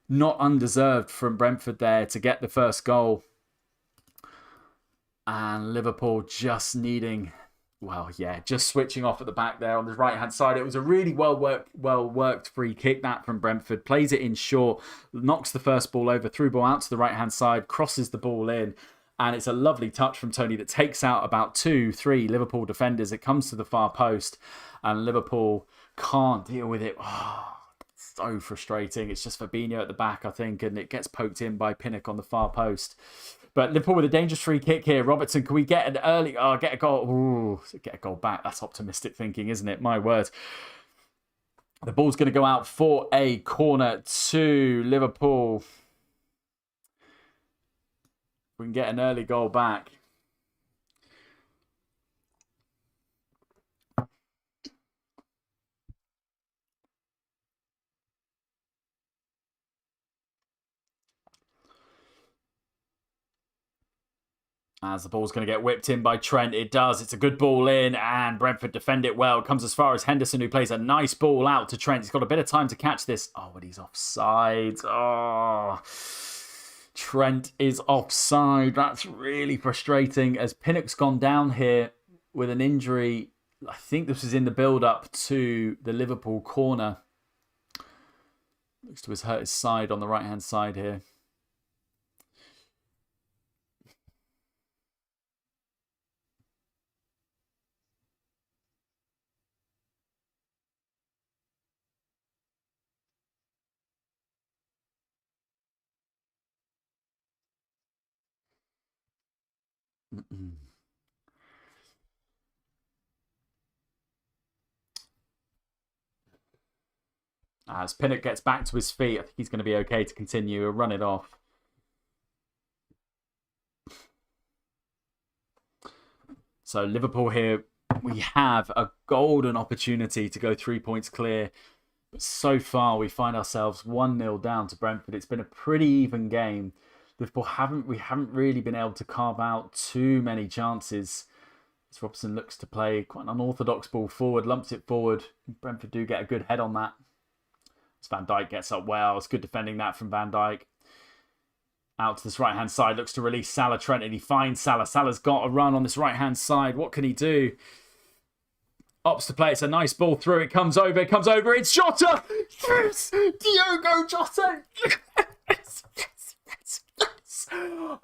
not undeserved from Brentford there to get the first goal. And Liverpool just needing, well, yeah, just switching off at the back there on the right-hand side. It was a really well-worked free kick, that from Brentford. Plays it in short, knocks the first ball over, through ball out to the right-hand side, crosses the ball in. And it's a lovely touch from Tony that takes out about 2-3 Liverpool defenders. It comes to the far post, and Liverpool can't deal with it. Oh, so frustrating. It's just Fabinho at the back, I think, and it gets poked in by Pinnock on the far post. But Liverpool with a dangerous free kick here. Robertson, can we get an early... Oh, get a goal. Ooh, get a goal back. That's optimistic thinking, isn't it? My word. The ball's going to go out for a corner to Liverpool. We can get an early goal back. As the ball's going to get whipped in by Trent. It does. It's a good ball in, and Brentford defend it well. It comes as far as Henderson, who plays a nice ball out to Trent. He's got a bit of time to catch this. Oh, but he's offside. Oh, Trent is offside. That's really frustrating, as Pinnock's gone down here with an injury. I think this was in the build-up to the Liverpool corner. Looks to have hurt his side on the right-hand side here. As Pinnock gets back to his feet, I think he's going to be okay to continue. He'll run it off. So Liverpool here, we have a golden opportunity to go 3 points clear. But so far, we find ourselves 1-0 down to Brentford. It's been a pretty even game. Liverpool haven't really been able to carve out too many chances. As Robson looks to play quite an unorthodox ball forward, lumps it forward. Brentford do get a good head on that. As Van Dijk gets up well. It's good defending that from Van Dijk. Out to this right-hand side. Looks to release Salah. Trent, and he finds Salah. Salah's got a run on this right-hand side. What can he do? Opts to play. It's a nice ball through. It comes over. It comes over. It's Jota! Yes! Diogo Jota! Yes!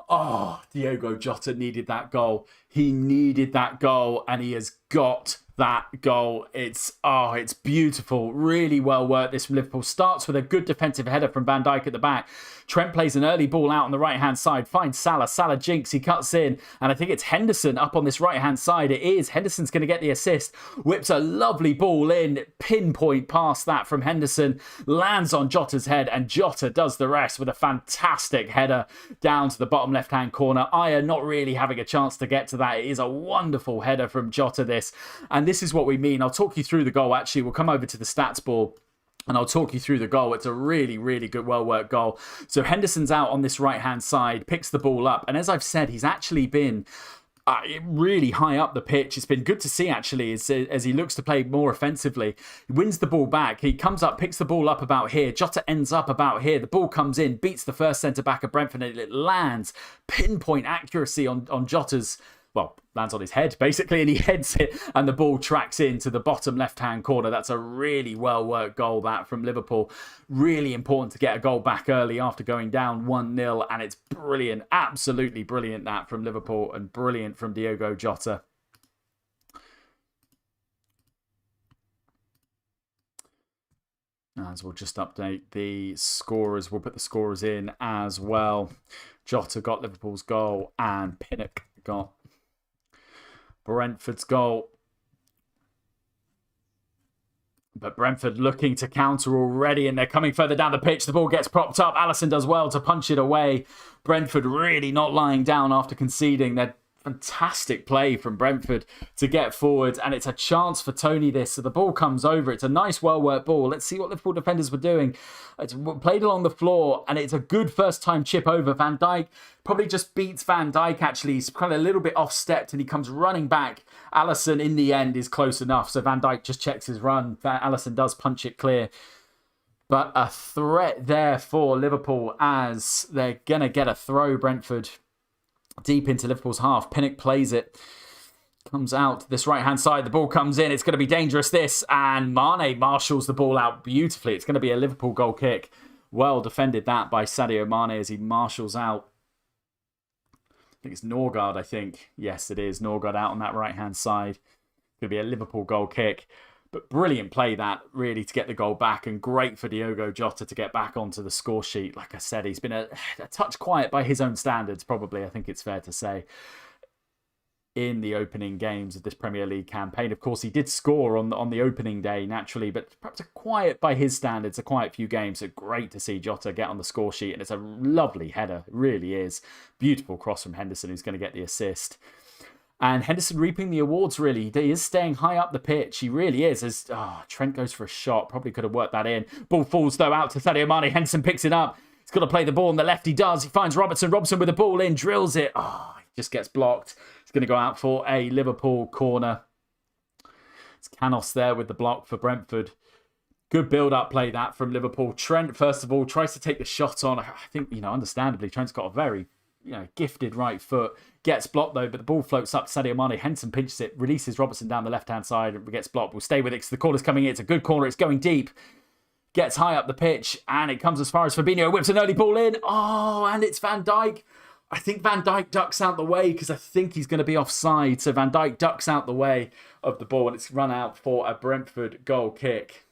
Oh, Diogo Jota needed that goal. He needed that goal, and he has got that goal. It's beautiful. Really well worked. This from Liverpool. Starts with a good defensive header from Van Dijk at the back. Trent plays an early ball out on the right-hand side. Finds Salah. Salah jinks. He cuts in. And I think it's Henderson up on this right-hand side. It is. Henderson's going to get the assist. Whips a lovely ball in. Pinpoint past that from Henderson. Lands on Jota's head. And Jota does the rest with a fantastic header down to the bottom left-hand corner. Aya not really having a chance to get to that. It is a wonderful header from Jota, this. And this is what we mean. I'll talk you through the goal, actually. We'll come over to the stats board and I'll talk you through the goal. It's a really, really good, well-worked goal. So Henderson's out on this right-hand side, picks the ball up. And as I've said, he's actually been really high up the pitch. It's been good to see, actually, as he looks to play more offensively. He wins the ball back. He comes up, picks the ball up about here. Jota ends up about here. The ball comes in, beats the first centre-back of Brentford, and it lands. Pinpoint accuracy on Jota's... Well, lands on his head, basically, and he heads it, and the ball tracks into the bottom left-hand corner. That's a really well-worked goal, that, from Liverpool. Really important to get a goal back early after going down 1-0, and it's brilliant, absolutely brilliant, that, from Liverpool, and brilliant from Diogo Jota. As we'll just update the scorers, we'll put the scorers in as well. Jota got Liverpool's goal, and Pinnock got Brentford's goal. But Brentford looking to counter already, and they're coming further down the pitch. The ball gets propped up. Alisson does well to punch it away. Brentford really not lying down after conceding. They're Fantastic play from Brentford to get forward, and it's a chance for Tony this. So the ball comes over. It's a nice, well-worked ball. Let's see what Liverpool defenders were doing. It's played along the floor, and it's a good first-time chip over. Van Dijk probably just beats Van Dijk, actually. He's kind of a little bit off-stepped, and he comes running back. Alisson, in the end, is close enough, so Van Dijk just checks his run. Alisson does punch it clear. But a threat there for Liverpool as they're going to get a throw, Brentford. Deep into Liverpool's half. Pinnock plays it. Comes out this right-hand side. The ball comes in. It's going to be dangerous, this. And Mane marshals the ball out beautifully. It's going to be a Liverpool goal kick. Well defended that by Sadio Mane as he marshals out. I think it's Norgard, I think. Yes, it is. Norgard out on that right-hand side. It's going to be a Liverpool goal kick. But brilliant play that, really, to get the goal back. And great for Diogo Jota to get back onto the score sheet. Like I said, he's been a touch quiet by his own standards, probably, I think it's fair to say, in the opening games of this Premier League campaign. Of course, he did score on the opening day, naturally, but perhaps a quiet, by his standards, a quiet few games. So great to see Jota get on the score sheet. And it's a lovely header, it really is. Beautiful cross from Henderson, who's going to get the assist. And Henderson reaping the awards, really. He is staying high up the pitch. He really is. As Trent goes for a shot. Probably could have worked that in. Ball falls, though, out to Sadio Mane. Henderson picks it up. He's got to play the ball on the left. He does. He finds Robertson. Robertson with the ball in. Drills it. He just gets blocked. He's going to go out for a Liverpool corner. It's Canos there with the block for Brentford. Good build-up play, that, from Liverpool. Trent, first of all, tries to take the shot on. I think, understandably, Trent's got a very gifted right foot. Gets blocked, though, but the ball floats up to Sadio Mane. Henderson pinches it, releases Robertson down the left-hand side, and gets blocked. We'll stay with it because the corner's coming in. It's a good corner. It's going deep. Gets high up the pitch, and it comes as far as Fabinho. Whips an early ball in. And it's Van Dijk. I think Van Dijk ducks out the way because I think he's going to be offside. So Van Dijk ducks out the way of the ball, and it's run out for a Brentford goal kick.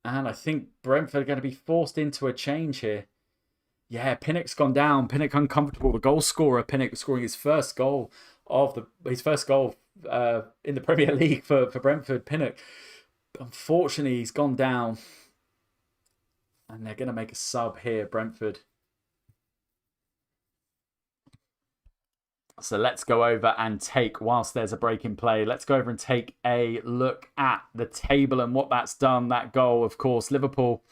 And I think Brentford are going to be forced into a change here. Yeah, Pinnock's gone down. Pinnock uncomfortable. The goal scorer, Pinnock, scoring his first goal in the Premier League for Brentford. Pinnock, unfortunately, he's gone down. And they're going to make a sub here, Brentford. So let's go over and whilst there's a break in play, let's go over and take a look at the table and what that's done. That goal, of course, Liverpool,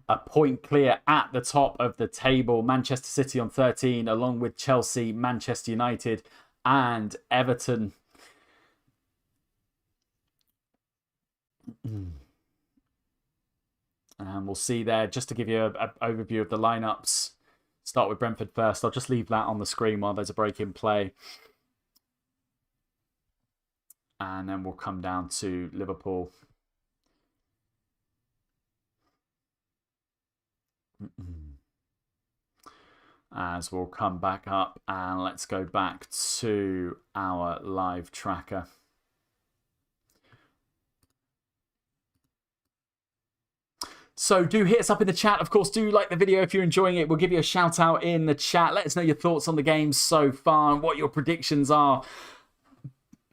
a point clear at the top of the table. Manchester City on 13, along with Chelsea, Manchester United, and Everton. And we'll see there, just to give you an overview of the lineups. Start with Brentford first. I'll just leave that on the screen while there's a break in play. And then we'll come down to Liverpool. As we'll come back up, and let's go back to our live tracker. So do hit us up in the chat. Of course, do like the video if you're enjoying it. We'll give you a shout out in the chat. Let us know your thoughts on the game so far and what your predictions are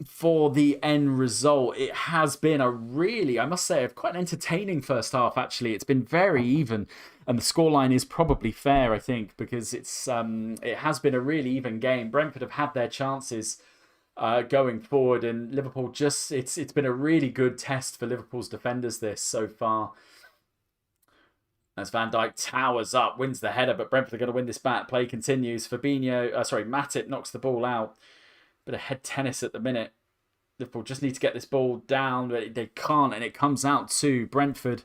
for the end result. It has been a really, I must say, quite an entertaining first half, actually. It's been very even, and the scoreline is probably fair, I think, because it has been a really even game. Brentford have had their chances going forward, and Liverpool it's been a really good test for Liverpool's defenders this so far. As Van Dijk towers up, wins the header, but Brentford are going to win this back. Play continues. Matip knocks the ball out. Bit of head tennis at the minute. Liverpool just need to get this ball down, but they can't, and it comes out to Brentford.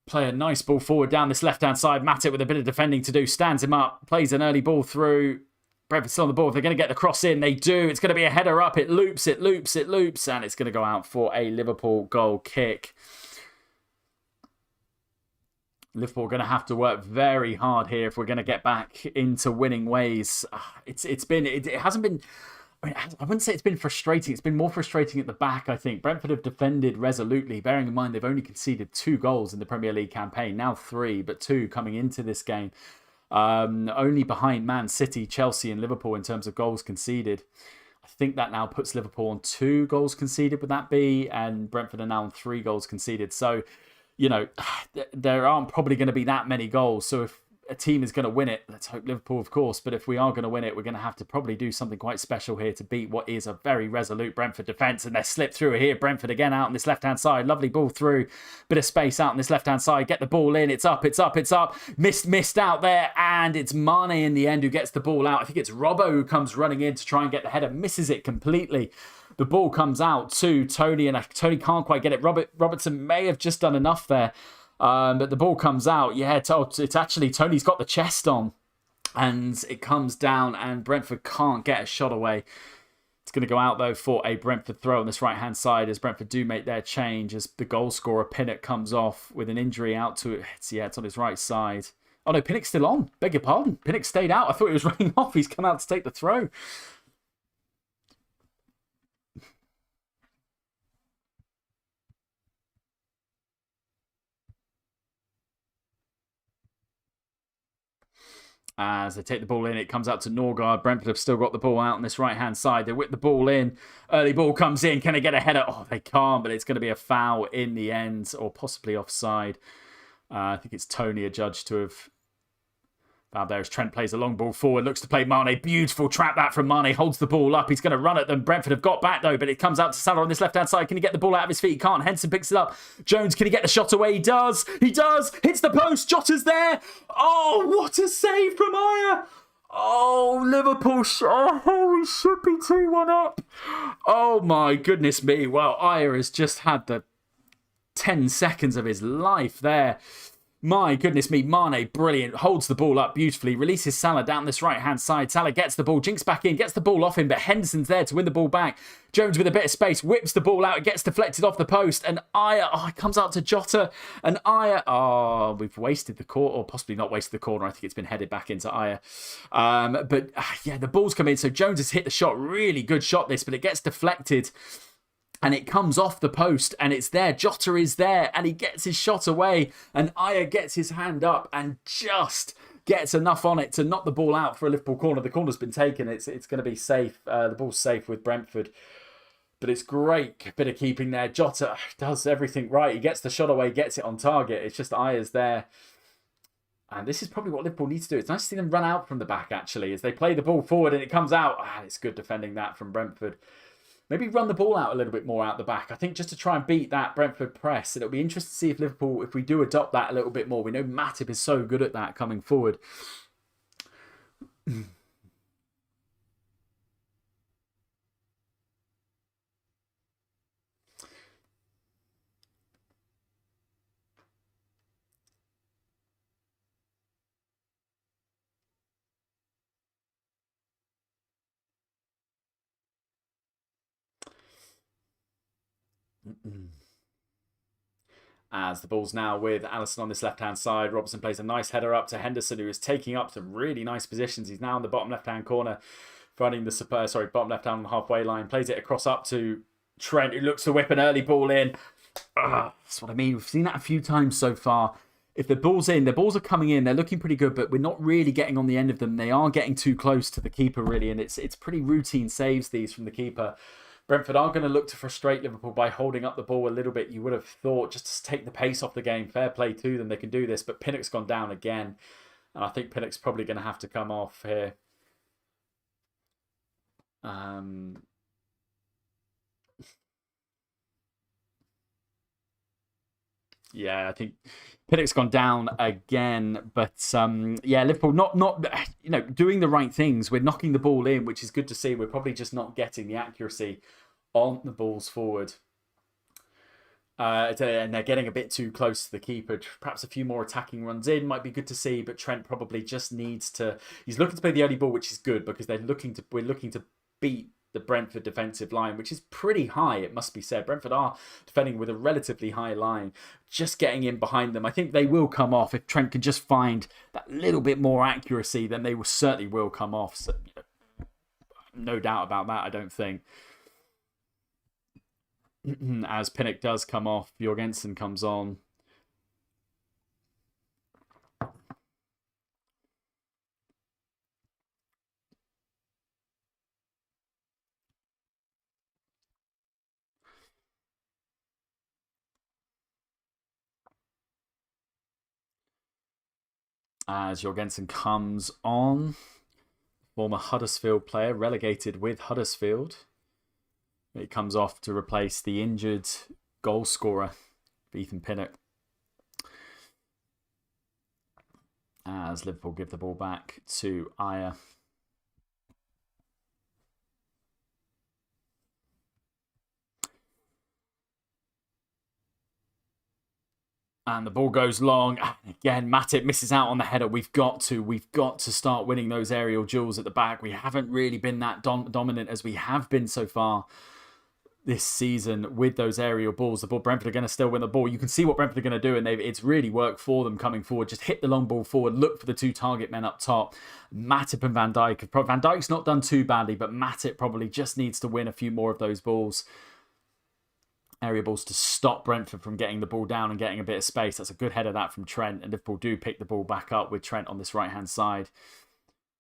Play a nice ball forward down this left-hand side. Matip with a bit of defending to do. Stands him up. Plays an early ball through. Brentford still on the ball. If they're going to get the cross in, they do. It's going to be a header up. It loops, and it's going to go out for a Liverpool goal kick. Liverpool are going to have to work very hard here if we're going to get back into winning ways. It hasn't been, I wouldn't say it's been frustrating. It's been more frustrating at the back, I think. Brentford have defended resolutely, bearing in mind they've only conceded 2 goals in the Premier League campaign. Now 3, but 2 coming into this game. Only behind Man City, Chelsea and Liverpool in terms of goals conceded. I think that now puts Liverpool on 2 goals conceded, would that be? And Brentford are now on 3 goals conceded. So, there aren't probably going to be that many goals. So if a team is going to win it, let's hope Liverpool, of course, but if we are going to win it, we're going to have to probably do something quite special here to beat what is a very resolute Brentford defence. And they're slipped through here. Brentford again out on this left-hand side. Lovely ball through. Bit of space out on this left-hand side. Get the ball in. It's up, it's up, it's up. Missed out there. And it's Mane in the end who gets the ball out. I think it's Robbo who comes running in to try and get the header. Misses it completely. The ball comes out to Tony, and Tony can't quite get it. Robertson may have just done enough there. But the ball comes out. Yeah, it's actually Tony's got the chest on. And it comes down and Brentford can't get a shot away. It's going to go out, though, for a Brentford throw on this right-hand side as Brentford do make their change as the goal scorer, Pinnock, comes off with an injury out to it. It's on his right side. Oh, no, Pinnock's still on. Beg your pardon. Pinnock stayed out. I thought he was running off. He's come out to take the throw. As they take the ball in, it comes out to Norgard. Brentford have still got the ball out on this right-hand side. They whip the ball in. Early ball comes in. Can they get a header? Oh, they can't, but it's going to be a foul in the end, or possibly offside. I think it's Tony adjudged to have fouled there as Trent plays a long ball forward. Looks to play Mane. Beautiful trap that from Mane. Holds the ball up. He's going to run at them. Brentford have got back, though, but it comes out to Salah on this left-hand side. Can he get the ball out of his feet? He can't. Henson picks it up. Jones, can he get the shot away? He does. He does. Hits the post. Jota's there. Oh, what a save from Ayer. Oh, Liverpool. Oh, we should be 2-1 up. Oh, my goodness me. Well, Ayer has just had the 10 seconds of his life there. My goodness me, Mane, brilliant. Holds the ball up beautifully. Releases Salah down this right-hand side. Salah gets the ball, jinks back in, gets the ball off him, but Henderson's there to win the ball back. Jones with a bit of space, whips the ball out. It gets deflected off the post. And Ayer, it comes out to Jota. And Ayer, we've wasted the corner, or possibly not wasted the corner. I think it's been headed back into Ayer. Yeah, the ball's come in. So Jones has hit the shot. Really good shot this, but it gets deflected. And it comes off the post and it's there. Jota is there and he gets his shot away. And Ayer gets his hand up and just gets enough on it to knock the ball out for a Liverpool corner. The corner's been taken. It's going to be safe. The ball's safe with Brentford. But it's great bit of keeping there. Jota does everything right. He gets the shot away, gets it on target. It's just Ayer's there. And this is probably what Liverpool needs to do. It's nice to see them run out from the back, actually, as they play the ball forward and it comes out. It's good defending that from Brentford. Maybe run the ball out a little bit more out the back. I think just to try and beat that Brentford press. And it'll be interesting to see if Liverpool, if we do adopt that a little bit more. We know Matip is so good at that coming forward. As the ball's now with Alisson on this left-hand side. Robertson plays a nice header up to Henderson, who is taking up some really nice positions. He's now in the bottom left-hand corner, finding the bottom left-hand halfway line. Plays it across up to Trent, who looks to whip an early ball in. That's what I mean. We've seen that a few times so far. If the ball's in, the balls are coming in. They're looking pretty good, but we're not really getting on the end of them. They are getting too close to the keeper, really, and it's pretty routine saves, these, from the keeper. Brentford are going to look to frustrate Liverpool by holding up the ball a little bit. You would have thought, just to take the pace off the game. Fair play to them. They can do this. But Pinnock's gone down again. And I think Pinnock's probably going to have to come off here. Yeah, I think Pinnock's gone down again. But yeah, Liverpool not doing the right things. We're knocking the ball in, which is good to see. We're probably just not getting the accuracy on the balls forward. And they're getting a bit too close to the keeper. Perhaps a few more attacking runs in might be good to see, but Trent probably just needs to... He's looking to play the early ball, which is good, because we're looking to beat the Brentford defensive line, which is pretty high, it must be said. Brentford are defending with a relatively high line. Just getting in behind them. I think they will come off. If Trent can just find that little bit more accuracy, then they certainly will come off. So, no doubt about that, I don't think. As Pinnock does come off, Jorgensen comes on. As Jorgensen comes on. Former Huddersfield player, relegated with Huddersfield. He comes off to replace the injured goal scorer, Ethan Pinnock. As Liverpool give the ball back to Ayer. And the ball goes long. Again, Matip misses out on the header. We've got to start winning those aerial duels at the back. We haven't really been that dominant as we have been so far this season with those aerial balls. Brentford are going to still win the ball. You can see what Brentford are going to do, and it's really worked for them coming forward. Just hit the long ball forward, look for the two target men up top. Matip and Van Dijk. Van Dijk's not done too badly, but Matip probably just needs to win a few more of those balls. Area balls to stop Brentford from getting the ball down and getting a bit of space. That's a good header that from Trent, and Liverpool do pick the ball back up with Trent on this right-hand side.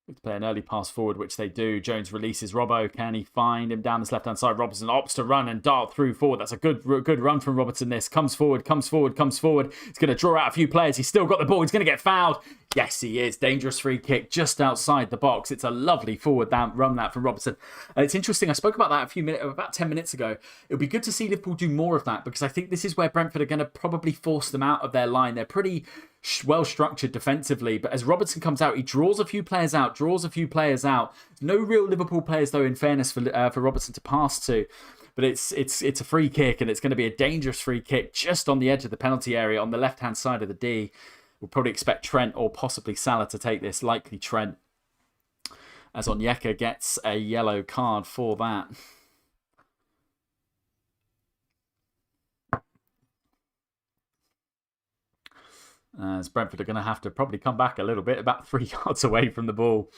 To play an early pass forward, which they do. Jones releases Robbo. Can he find him down this left-hand side? Robertson opts to run and dart through forward. That's a good run from Robertson. This comes forward. He's going to draw out a few players. He's still got the ball. He's going to get fouled. Yes, he is. Dangerous free kick just outside the box. It's a lovely forward run that from Robertson. It's interesting. I spoke about that about 10 minutes ago. It would be good to see Liverpool do more of that, because I think this is where Brentford are going to probably force them out of their line. They're pretty well structured defensively, but as Robertson comes out, he draws a few players out. No real Liverpool players, though, in fairness, for Robertson to pass to. But it's a free kick, and it's going to be a dangerous free kick just on the edge of the penalty area on the left-hand side of the D. We'll probably expect Trent or possibly Salah to take this, likely Trent, as Onyeka gets a yellow card for that. As Brentford are going to have to probably come back a little bit, about 3 yards away from the ball.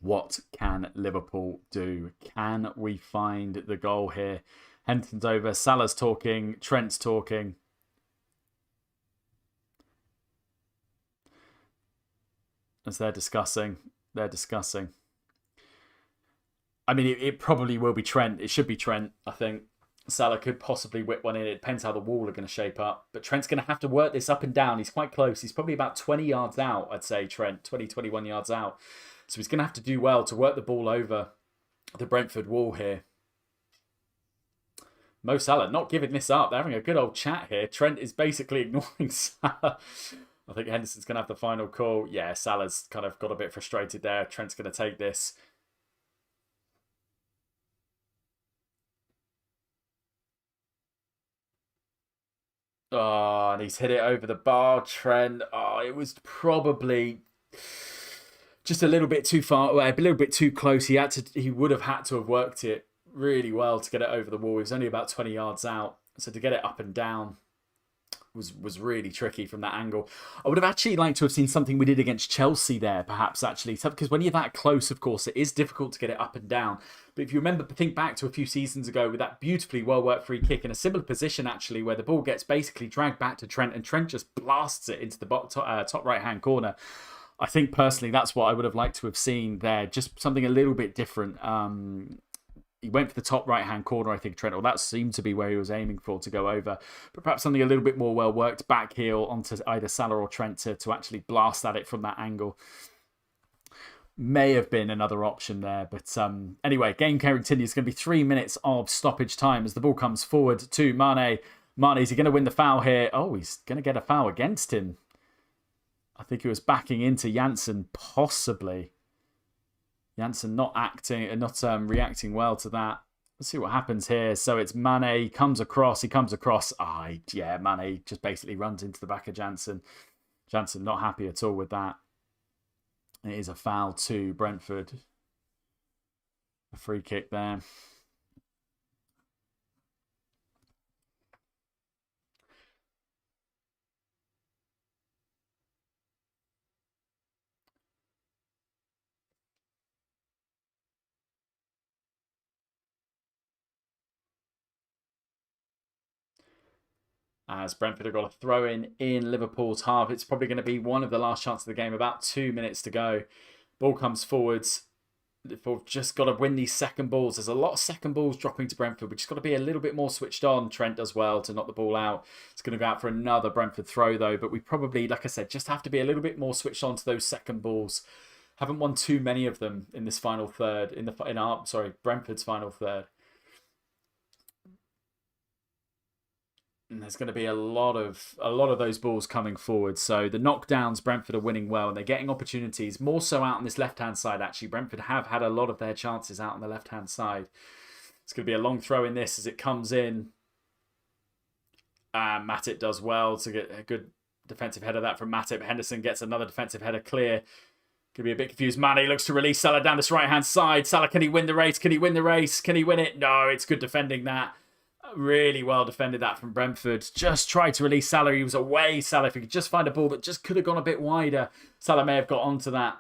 What can Liverpool do? Can we find the goal here? Henderson's over. Salah's talking. Trent's talking. As they're discussing. I mean, it probably will be Trent. It should be Trent, I think. Salah could possibly whip one in. It depends how the wall are going to shape up. But Trent's going to have to work this up and down. He's quite close. He's probably about 20 yards out, I'd say, Trent. 20, 21 yards out. So he's going to have to do well to work the ball over the Brentford wall here. Mo Salah not giving this up. They're having a good old chat here. Trent is basically ignoring Salah. I think Henderson's going to have the final call. Yeah, Salah's kind of got a bit frustrated there. Trent's going to take this. Oh, and he's hit it over the bar, Trent. Oh, it was probably just a little bit too far away, a little bit too close. He would have had to have worked it really well to get it over the wall. He was only about 20 yards out. So to get it up and down was really tricky from that angle. I would have actually liked to have seen something we did against Chelsea there, perhaps, actually. Because when you're that close, of course, it is difficult to get it up and down. But if you remember, think back to a few seasons ago with that beautifully well-worked free kick in a similar position, actually, where the ball gets basically dragged back to Trent and Trent just blasts it into the top right-hand corner. I think, personally, that's what I would have liked to have seen there. Just something a little bit different. He went for the top right-hand corner, I think, Trent, or that seemed to be where he was aiming for to go over. But perhaps something a little bit more well-worked back heel onto either Salah or Trent to actually blast at it from that angle. May have been another option there. But anyway, game continues. It's going to be 3 minutes of stoppage time as the ball comes forward to Mane. Mane, is he going to win the foul here? Oh, he's going to get a foul against him. I think he was backing into Janssen, possibly. Janssen not reacting well to that. Let's see what happens here. So it's Mane. He comes across. Yeah, Mane just basically runs into the back of Janssen. Janssen not happy at all with that. It is a foul to Brentford. A free kick there. As Brentford have got a throw in Liverpool's half. It's probably going to be one of the last chances of the game. About 2 minutes to go. Ball comes forwards. Liverpool just got to win these second balls. There's a lot of second balls dropping to Brentford. We've just got to be a little bit more switched on. Trent does well to knock the ball out. It's going to go out for another Brentford throw, though. But we probably, like I said, just have to be a little bit more switched on to those second balls. Haven't won too many of them in this final third. Brentford's final third. And there's going to be a lot of those balls coming forward. So the knockdowns, Brentford are winning well, and they're getting opportunities more so out on this left-hand side. Actually, Brentford have had a lot of their chances out on the left-hand side. It's going to be a long throw in this as it comes in. Matip does well to get a good defensive header that from Matip. Henderson gets another defensive header clear. Could be a bit confused. Mane looks to release Salah down this right-hand side. Salah, can he win the race? Can he win the race? Can he win it? No, it's good defending that. Really well defended that from Brentford. Just tried to release Salah. He was away. Salah, if he could just find a ball that just could have gone a bit wider, Salah may have got onto that.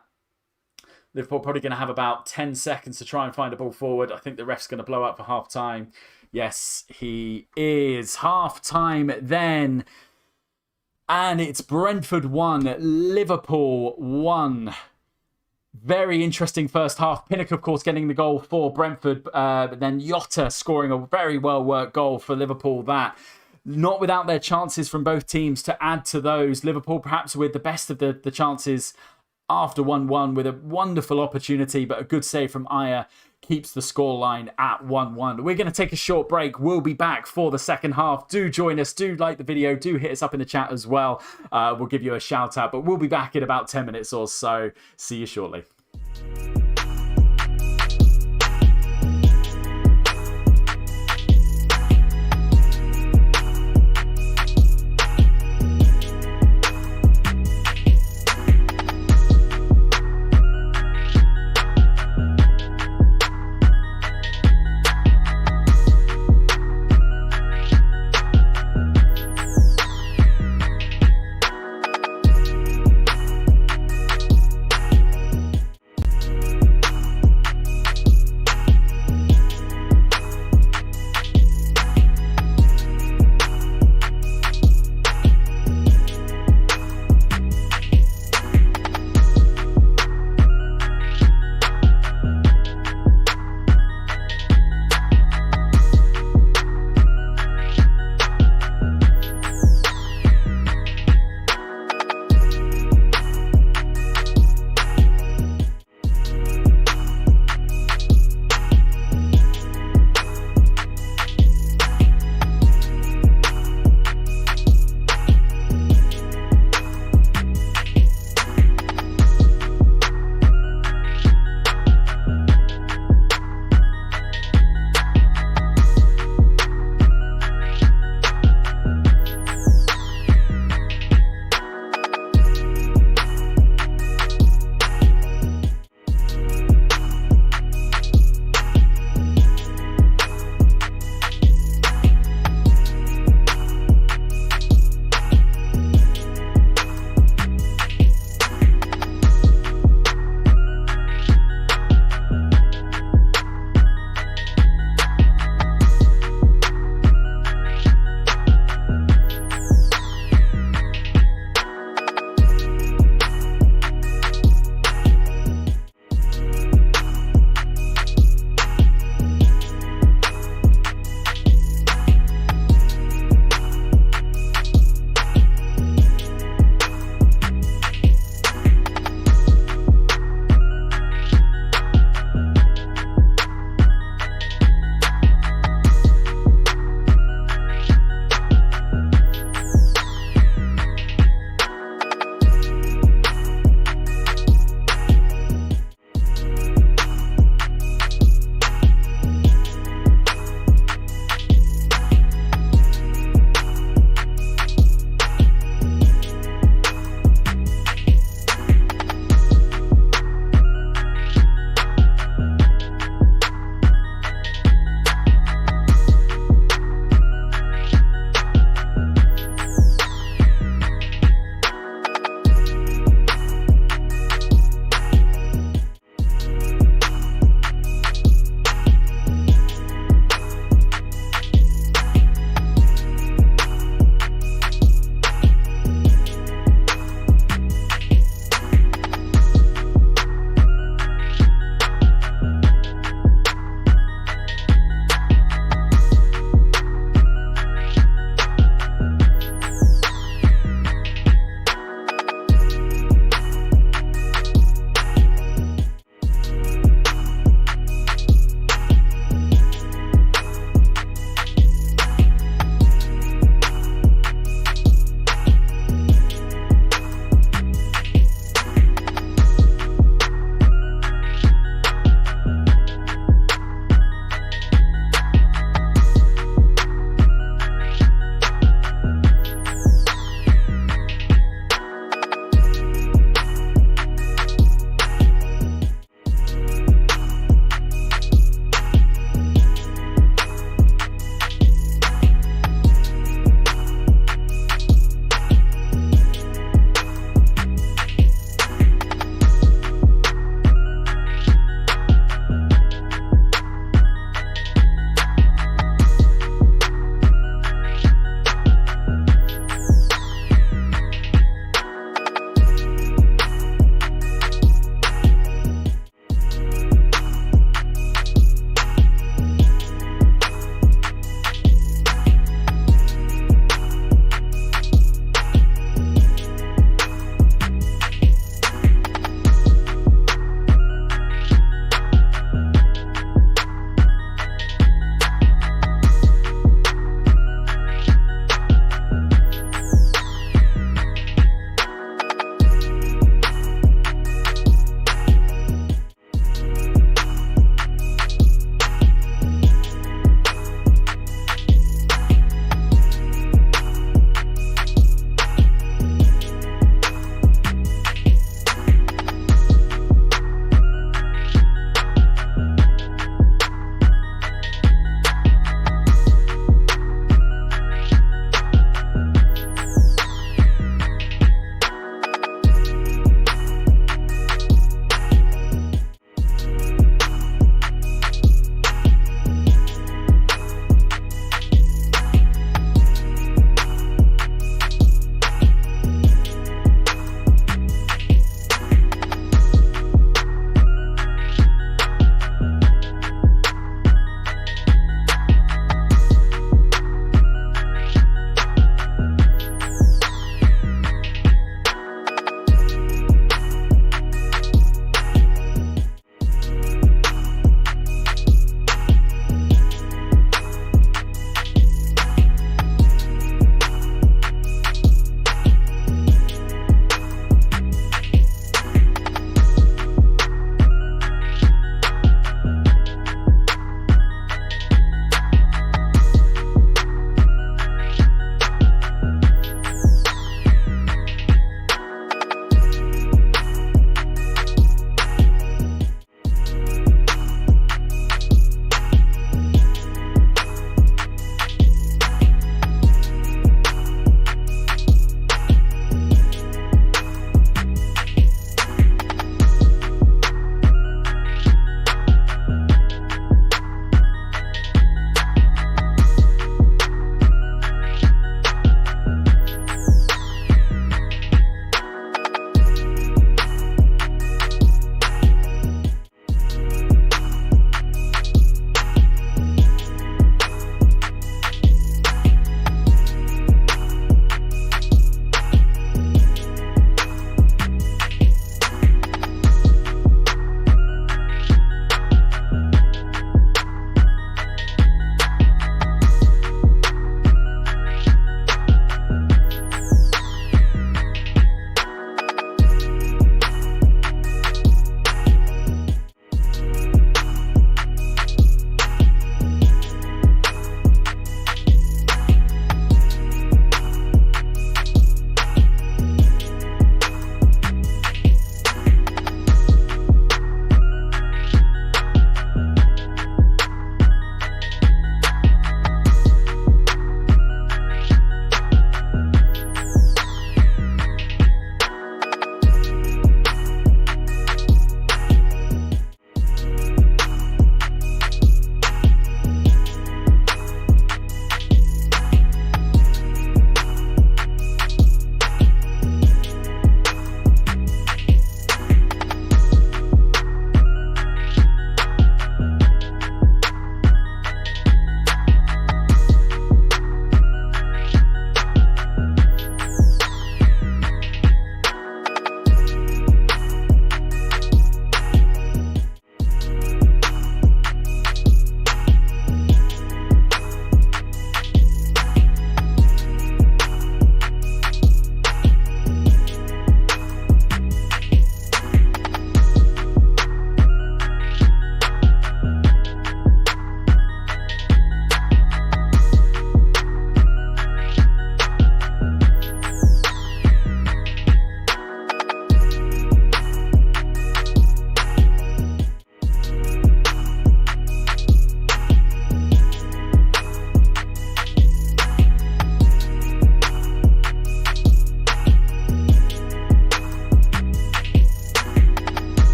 Liverpool probably going to have about 10 seconds to try and find a ball forward. I think the ref's going to blow up for half-time. Yes, he is. Half-time then. And it's Brentford 1, Liverpool 1. Very interesting first half. Pinnock, of course, getting the goal for Brentford. But then Jota scoring a very well-worked goal for Liverpool. That not without their chances from both teams to add to those. Liverpool perhaps with the best of the chances after 1-1 with a wonderful opportunity. But a good save from Ayer keeps the scoreline at 1-1. We're going to take a short break. We'll be back for the second half. Do join us. Do like the video. Do hit us up in the chat as well. We'll give you a shout out. But we'll be back in about 10 minutes or so. See you shortly.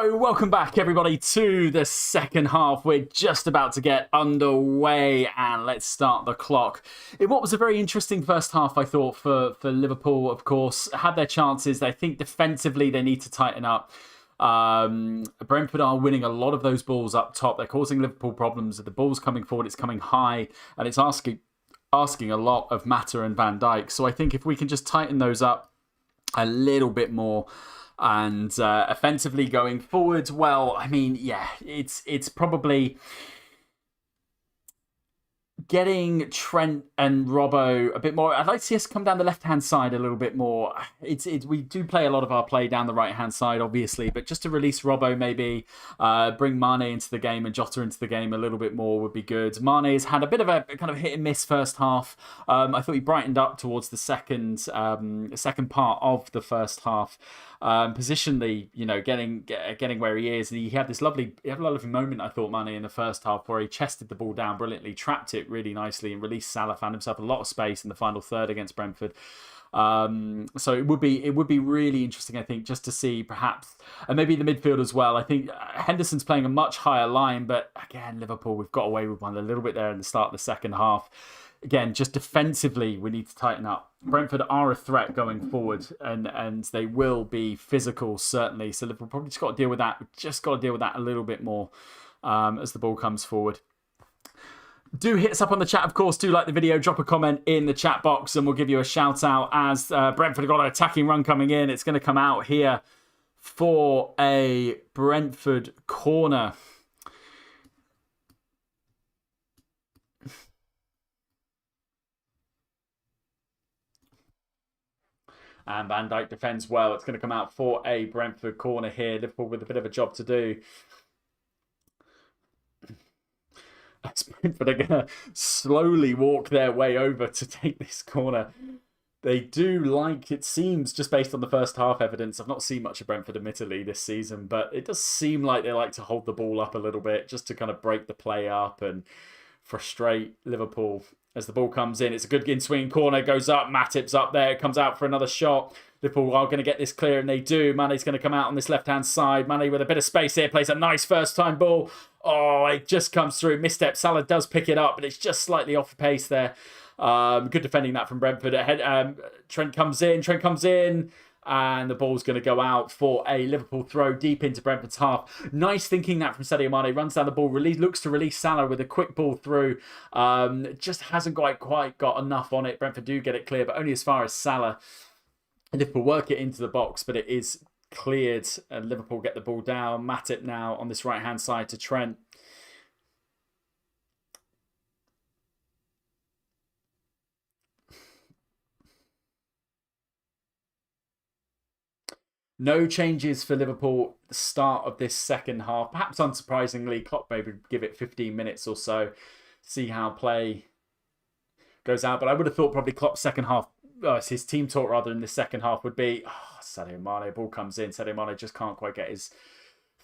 So, welcome back, everybody, to the second half. We're just about to get underway, and let's start the clock. In what was a very interesting first half, I thought, for Liverpool, of course, had their chances. I think defensively they need to tighten up. Brentford are winning a lot of those balls up top. They're causing Liverpool problems. The ball's coming forward, it's coming high, and it's asking a lot of Mata and Van Dijk. So I think if we can just tighten those up a little bit more, and offensively going forward, well, I mean, yeah, it's probably getting Trent and Robbo a bit more. I'd like to see us come down the left-hand side a little bit more. We do play a lot of our play down the right-hand side, obviously, but just to release Robbo, maybe bring Mane into the game and Jota into the game a little bit more would be good. Mane's had a bit of a kind of hit and miss first half. I thought he brightened up towards the second part of the first half. Positionally, you know, getting where he is. He had a lovely moment, I thought, Mane, in the first half, where he chested the ball down brilliantly, trapped it really nicely, and released Salah. Found himself a lot of space in the final third against Brentford. So it would be really interesting, I think, just to see perhaps, and maybe the midfield as well. I think Henderson's playing a much higher line, but again, Liverpool, we've got away with one a little bit there in the start of the second half. Again, just defensively, we need to tighten up. Brentford are a threat going forward, and they will be physical, certainly. So Liverpool probably just got to deal with that. We've just got to deal with that a little bit more as the ball comes forward. Do hit us up on the chat, of course. Do like the video, drop a comment in the chat box, and we'll give you a shout out as Brentford have got an attacking run coming in. It's going to come out here for a Brentford corner. And Van Dijk defends well. It's going to come out for a Brentford corner here. Liverpool with a bit of a job to do. As Brentford are going to slowly walk their way over to take this corner. They do like, it seems, just based on the first half evidence, I've not seen much of Brentford, admittedly, this season, but it does seem like they like to hold the ball up a little bit, just to kind of break the play up and frustrate Liverpool. As the ball comes in, it's a good in-swinging corner, goes up, Matip's up there, comes out for another shot. Liverpool are going to get this clear, and they do. Mane's going to come out on this left-hand side. Mane with a bit of space here, plays a nice first-time ball. Oh, it just comes through. Misstep. Salah does pick it up, but it's just slightly off pace there. Good defending that from Brentford. Trent comes in. And the ball's going to go out for a Liverpool throw deep into Brentford's half. Nice thinking that from Sadio Mane. Runs down the ball, looks to release Salah with a quick ball through. Just hasn't quite got enough on it. Brentford do get it clear, but only as far as Salah. Liverpool work it into the box, but it is cleared. And Liverpool get the ball down. Matip now on this right-hand side to Trent. No changes for Liverpool at the start of this second half. Perhaps unsurprisingly, Klopp maybe give it 15 minutes or so, see how play goes out. But I would have thought probably Klopp's second half, his team talk rather in the second half would be, Sadio Mane, ball comes in. Sadio Mane just can't quite get his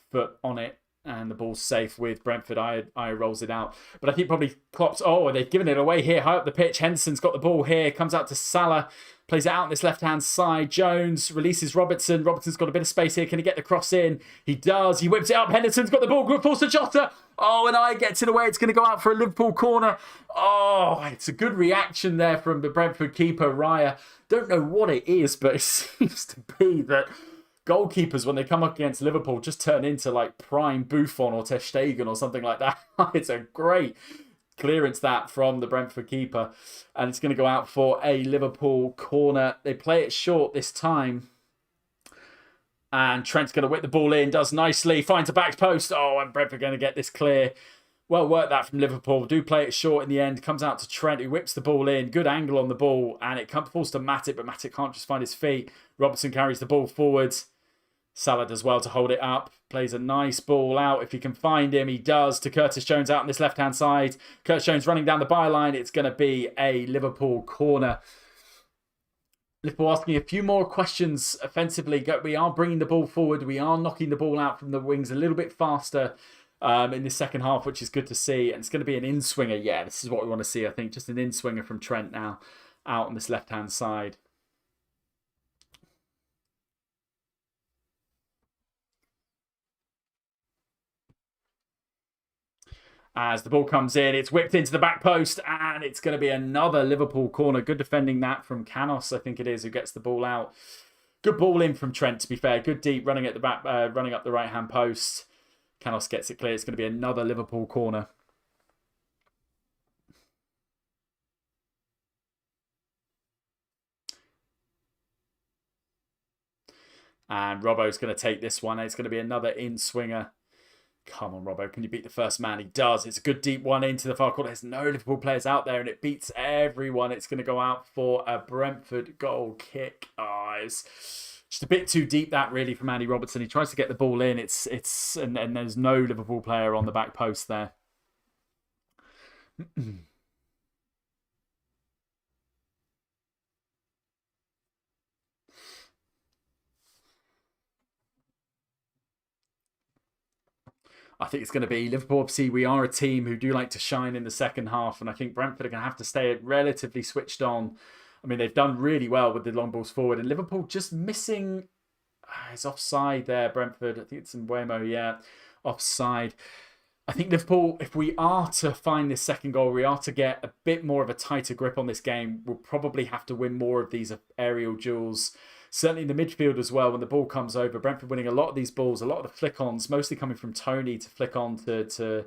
foot on it. And the ball's safe with Brentford. I rolls it out. But I think probably Klopp's, they've given it away here, high up the pitch. Henderson's got the ball here, comes out to Salah. Plays it out on this left-hand side. Jones releases Robertson. Robertson's got a bit of space here. Can he get the cross in? He does. He whips it up. Henderson's got the ball. Good force to Jota. And I gets it away. It's going to go out for a Liverpool corner. It's a good reaction there from the Brentford keeper, Raya. Don't know what it is, but it seems to be that goalkeepers, when they come up against Liverpool, just turn into like prime Buffon or Ter Stegen or something like that. It's a great clearance that from the Brentford keeper, and it's going to go out for a Liverpool corner. They play it short this time, and Trent's going to whip the ball in, does nicely, finds a back post. And Brentford going to get this clear. Well worked that from Liverpool. Do play it short in the end. Comes out to Trent, who whips the ball in. Good angle on the ball, and it falls to Matip, but Matip can't just find his feet. Robertson carries the ball forwards. Salah does well to hold it up. Plays a nice ball out. If he can find him, he does, to Curtis Jones out on this left-hand side. Curtis Jones running down the byline. It's going to be a Liverpool corner. Liverpool asking a few more questions offensively. We are bringing the ball forward. We are knocking the ball out from the wings a little bit faster in the second half, which is good to see. And it's going to be an in-swinger. Yeah, this is what we want to see, I think. Just an in-swinger from Trent now out on this left-hand side. As the ball comes in, it's whipped into the back post, and it's going to be another Liverpool corner. Good defending that from Canos, I think it is, who gets the ball out. Good ball in from Trent, to be fair. Good deep running at the back, running up the right-hand post. Canos gets it clear. It's going to be another Liverpool corner. And Robbo's going to take this one. It's going to be another in-swinger. Come on, Robbo. Can you beat the first man? He does. It's a good deep one into the far corner. There's no Liverpool players out there, and it beats everyone. It's going to go out for a Brentford goal kick. Oh, it's just a bit too deep, that, really, from Andy Robertson. He tries to get the ball in. And there's no Liverpool player on the back post there. I think it's going to be Liverpool. Obviously, we are a team who do like to shine in the second half, and I think Brentford are going to have to stay relatively switched on. I mean, they've done really well with the long balls forward, and Liverpool just missing. It's offside there, Brentford. I think it's in Wemo, yeah, offside. I think Liverpool, if we are to find this second goal, we are to get a bit more of a tighter grip on this game, we'll probably have to win more of these aerial duels. Certainly in the midfield as well, when the ball comes over. Brentford winning a lot of these balls, a lot of the flick-ons, mostly coming from Tony to flick on to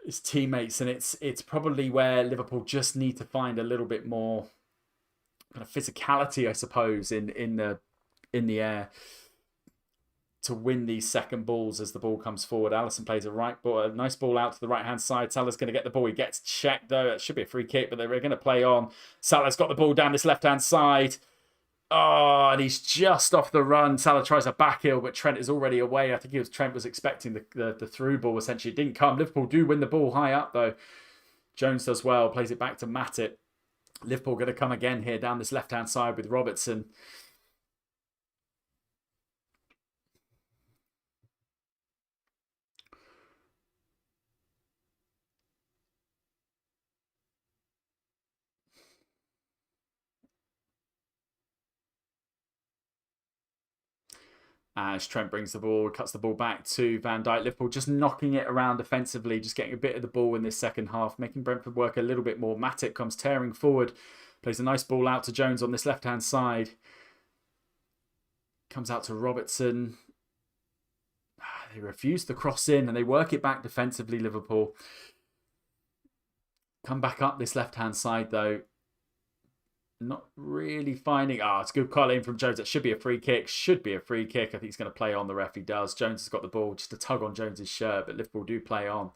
his teammates. And it's probably where Liverpool just need to find a little bit more kind of physicality, I suppose, in the air to win these second balls as the ball comes forward. Alisson plays a nice ball out to the right-hand side. Salah's going to get the ball. He gets checked, though. It should be a free kick, but they're going to play on. Salah's got the ball down this left-hand side. Oh, and he's just off the run. Salah tries a back heel, but Trent is already away. I think Trent was expecting the through ball, essentially. It didn't come. Liverpool do win the ball high up, though. Jones does well, plays it back to Matip. Liverpool going to come again here down this left-hand side with Robertson. As Trent brings the ball, cuts the ball back to Van Dijk. Liverpool just knocking it around defensively, just getting a bit of the ball in this second half, making Brentford work a little bit more. Matip comes tearing forward, plays a nice ball out to Jones on this left-hand side. Comes out to Robertson. They refuse to cross in and they work it back defensively, Liverpool. Come back up this left-hand side, though. Not really finding... it's a good call in from Jones. That should be a free kick. Should be a free kick. I think he's going to play on. The ref, he does. Jones has got the ball. Just a tug on Jones's shirt, but Liverpool do play on.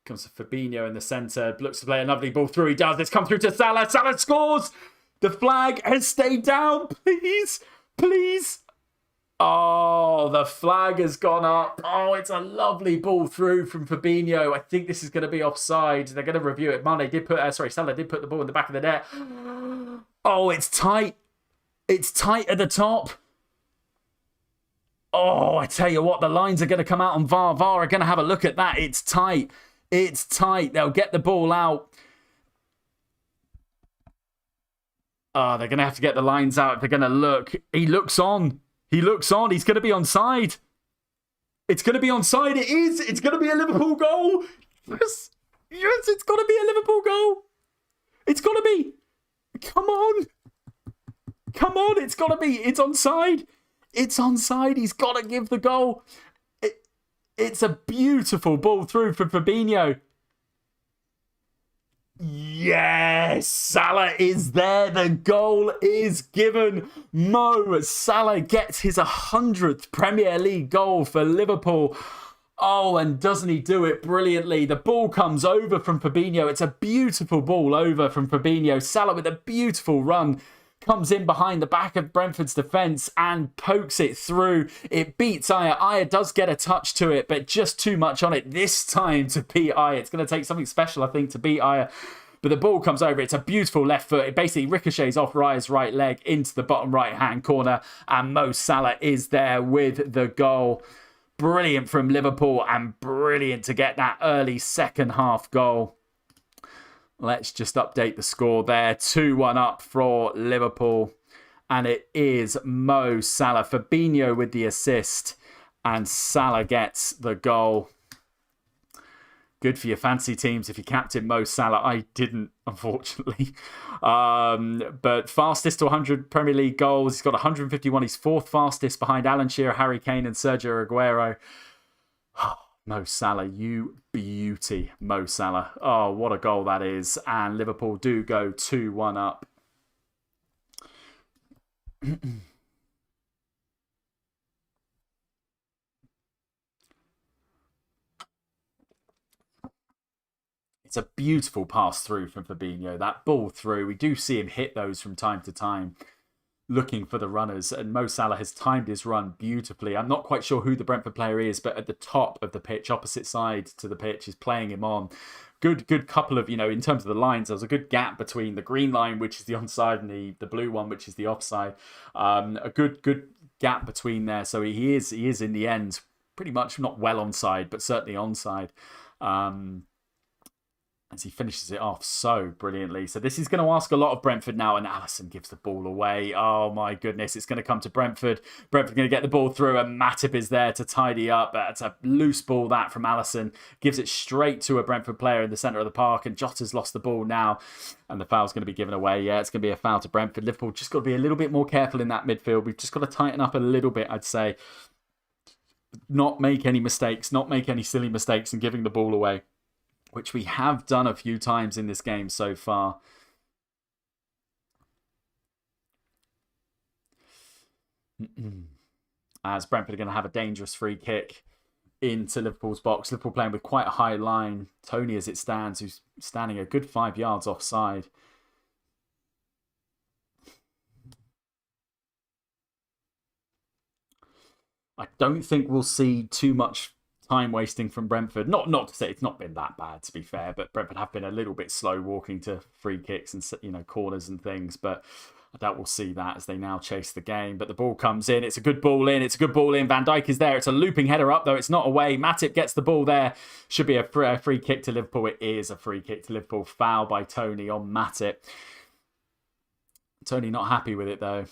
Comes to Fabinho in the centre. Looks to play a lovely ball through. He does. It's come through to Salah. Salah scores! The flag has stayed down. Please. Please. Oh, the flag has gone up. Oh, it's a lovely ball through from Fabinho. I think this is going to be offside. They're going to review it. Salah did put the ball in the back of the net. Oh, it's tight. It's tight at the top. Oh, I tell you what, the lines are going to come out on VAR. VAR are going to have a look at that. It's tight. It's tight. They'll get the ball out. Oh, they're going to have to get the lines out if they're going to look. He looks on. He looks on. He's going to be onside. It's going to be onside. It is. It's going to be a Liverpool goal. Yes. Yes, it's got to be a Liverpool goal. It's got to be. Come on. Come on. It's got to be. It's onside. It's onside. He's got to give the goal. It's a beautiful ball through from Fabinho. Yes, Salah is there. The goal is given. Mo Salah gets his 100th Premier League goal for Liverpool. Oh, and doesn't he do it brilliantly? The ball comes over from Fabinho. It's a beautiful ball over from Fabinho. Salah with a beautiful run. Comes in behind the back of Brentford's defence and pokes it through. It beats Ayer. Ayer does get a touch to it, but just too much on it this time to beat Ayer. It's going to take something special, I think, to beat Ayer. But the ball comes over. It's a beautiful left foot. It basically ricochets off Rayer's right leg into the bottom right-hand corner. And Mo Salah is there with the goal. Brilliant from Liverpool and brilliant to get that early second half goal. Let's just update the score there. 2-1 up for Liverpool. And it is Mo Salah. Fabinho with the assist. And Salah gets the goal. Good for your fancy teams if you captain Mo Salah. I didn't, unfortunately. But fastest to 100 Premier League goals. He's got 151. He's fourth fastest behind Alan Shearer, Harry Kane, and Sergio Aguero. Mo Salah, you beauty, Mo Salah. Oh, what a goal that is. And Liverpool do go 2-1 up. It's a beautiful pass through from Fabinho. That ball through, we do see him hit those from time to time, looking for the runners. And Mo Salah has timed his run beautifully. I'm not quite sure who the Brentford player is, but at the top of the pitch, opposite side to the pitch, is playing him on. Good couple of, in terms of the lines, there was a good gap between the green line, which is the onside, and the blue one, which is the offside. A good gap between there. So he is in the end pretty much not well onside, but certainly onside. As he finishes it off so brilliantly. So this is going to ask a lot of Brentford now, and Alisson gives the ball away. Oh my goodness, it's going to come to Brentford. Brentford going to get the ball through, and Matip is there to tidy up. It's a loose ball that from Alisson. Gives it straight to a Brentford player in the centre of the park, and Jota's lost the ball now, and the foul's going to be given away. Yeah, it's going to be a foul to Brentford. Liverpool just got to be a little bit more careful in that midfield. We've just got to tighten up a little bit, I'd say. Not make any mistakes, not make any silly mistakes in giving the ball away, which we have done a few times in this game so far. As Brentford are going to have a dangerous free kick into Liverpool's box. Liverpool playing with quite a high line. Tony, as it stands, who's standing a good 5 yards offside. I don't think we'll see too much time wasting from Brentford. Not to say it's not been that bad, to be fair, but Brentford have been a little bit slow walking to free kicks and corners and things. But I doubt we'll see that as they now chase the game. But the ball comes in. It's a good ball in. Van Dijk is there. It's a looping header up, though. It's not away. Matip gets the ball there. Should be a free kick to Liverpool. It is a free kick to Liverpool. Foul by Tony on Matip. Tony not happy with it, though.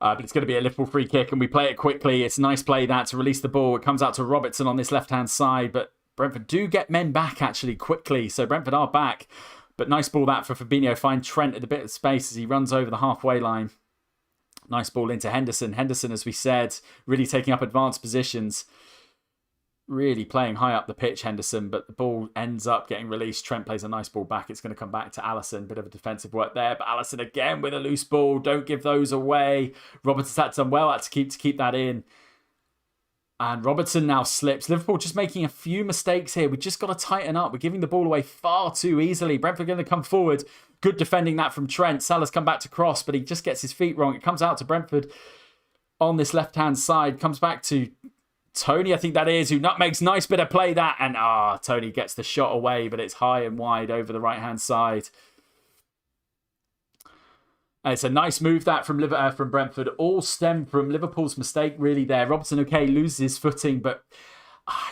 But it's going to be a Liverpool free kick, and we play it quickly. It's a nice play that to release the ball. It comes out to Robertson on this left-hand side, but Brentford do get men back, actually, quickly. So Brentford are back. But nice ball that for Fabinho. Find Trent at a bit of space as he runs over the halfway line. Nice ball into Henderson. Henderson, as we said, really taking up advanced positions. Really playing high up the pitch, Henderson, but the ball ends up getting released. Trent plays a nice ball back. It's going to come back to Alisson. Bit of a defensive work there, but Alisson again with a loose ball. Don't give those away. Robertson's had done well to keep that in. And Robertson now slips. Liverpool just making a few mistakes here. We've just got to tighten up. We're giving the ball away far too easily. Brentford going to come forward. Good defending that from Trent. Salah's come back to cross, but he just gets his feet wrong. It comes out to Brentford on this left-hand side. Comes back to Tony, I think that is, who nutmegs. Nice bit of play that. And Tony gets the shot away, but it's high and wide over the right-hand side. And it's a nice move that from Brentford. All stemmed from Liverpool's mistake, really, there. Robertson, okay, loses his footing, but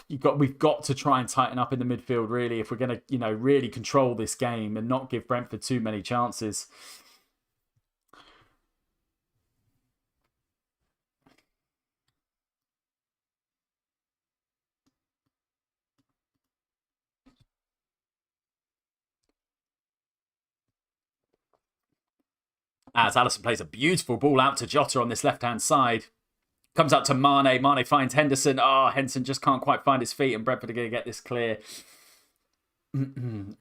we've got to try and tighten up in the midfield, really, if we're going to, really control this game and not give Brentford too many chances. As Alisson plays a beautiful ball out to Jota on this left-hand side. Comes out to Mane. Mane finds Henderson. Henderson just can't quite find his feet, and Brentford are going to get this clear.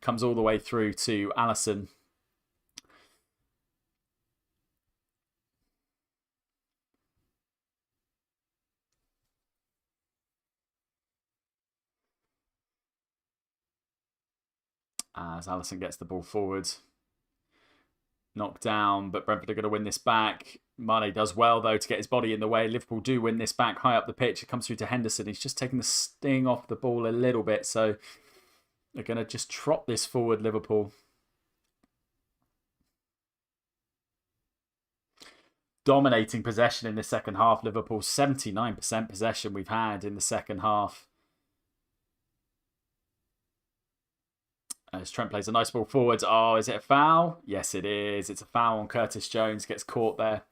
Comes all the way through to Alisson. As Alisson gets the ball forward. Knocked down, but Brentford are going to win this back. Mane does well, though, to get his body in the way. Liverpool do win this back high up the pitch. It comes through to Henderson. He's just taking the sting off the ball a little bit, so they're going to just trot this forward, Liverpool. Dominating possession in the second half, Liverpool. 79% possession we've had in the second half. As Trent plays a nice ball forwards. Is it a foul? Yes, it is. It's a foul on Curtis Jones. Gets caught there.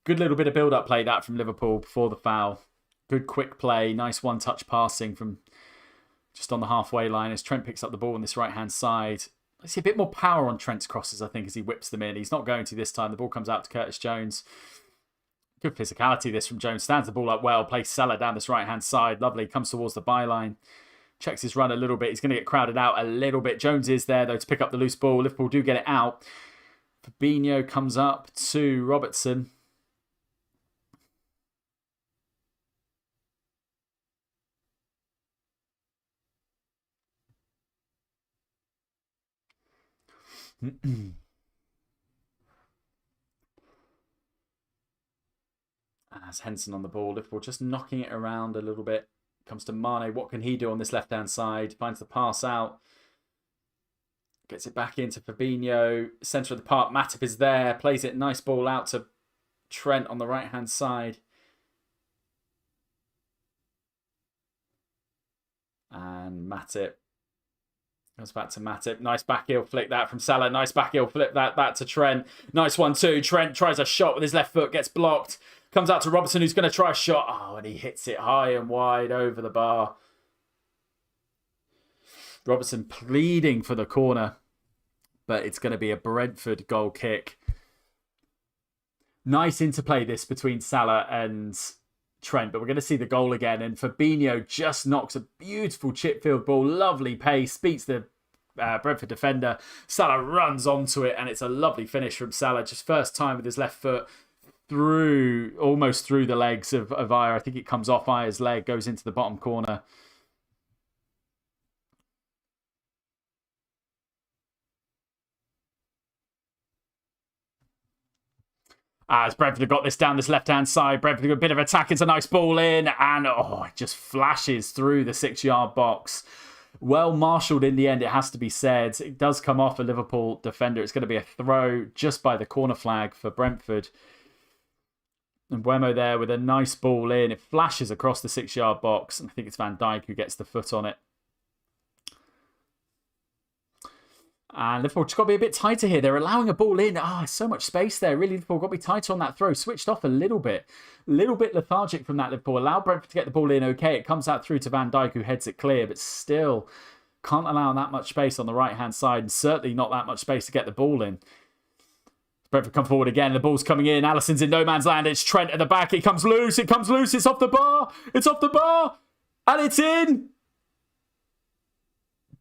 Good little bit of build-up play that from Liverpool before the foul. Good quick play. Nice one-touch passing from just on the halfway line as Trent picks up the ball on this right-hand side. I see a bit more power on Trent's crosses, I think, as he whips them in. He's not going to this time. The ball comes out to Curtis Jones. Good physicality, this from Jones. Stands the ball up well. Plays Salah down this right-hand side. Lovely. Comes towards the byline. Checks his run a little bit. He's going to get crowded out a little bit. Jones is there, though, to pick up the loose ball. Liverpool do get it out. Fabinho comes up to Robertson. As Henson on the ball, Liverpool just knocking it around a little bit. Comes to Mane. What can he do on this left-hand side? Finds the pass out. Gets it back into Fabinho. Centre of the park. Matip is there. Plays it. Nice ball out to Trent on the right-hand side. And Matip goes back to Matip. Nice back heel flick that from Salah. Nice back heel flip that back to Trent. Nice 1-2. Trent tries a shot with his left foot. Gets blocked. Comes out to Robertson, who's going to try a shot. Oh, and he hits it high and wide over the bar. Robertson pleading for the corner. But it's going to be a Brentford goal kick. Nice interplay this between Salah and Trent. But we're going to see the goal again. And Fabinho just knocks a beautiful chip field ball. Lovely pace. Beats the Brentford defender. Salah runs onto it. And it's a lovely finish from Salah. Just first time with his left foot. Almost through the legs of Ayer. I think it comes off Ayer's leg, goes into the bottom corner. As Brentford have got this down this left-hand side. Brentford got a bit of attack. It's a nice ball in. And it just flashes through the 6-yard box. Well marshalled in the end, it has to be said. It does come off a Liverpool defender. It's going to be a throw just by the corner flag for Brentford. And Buemo there with a nice ball in. It flashes across the 6-yard box. And I think it's Van Dijk who gets the foot on it. And Liverpool just got to be a bit tighter here. They're allowing a ball in. So much space there. Really, Liverpool got to be tighter on that throw. Switched off a little bit. A little bit lethargic from that Liverpool. Allow Brentford to get the ball in okay. It comes out through to Van Dijk who heads it clear. But still can't allow that much space on the right-hand side. And certainly not that much space to get the ball in. Brentford come forward again. The ball's coming in. Alisson's in no man's land. It's Trent at the back. It comes loose. It comes loose. It's off the bar. It's off the bar. And it's in.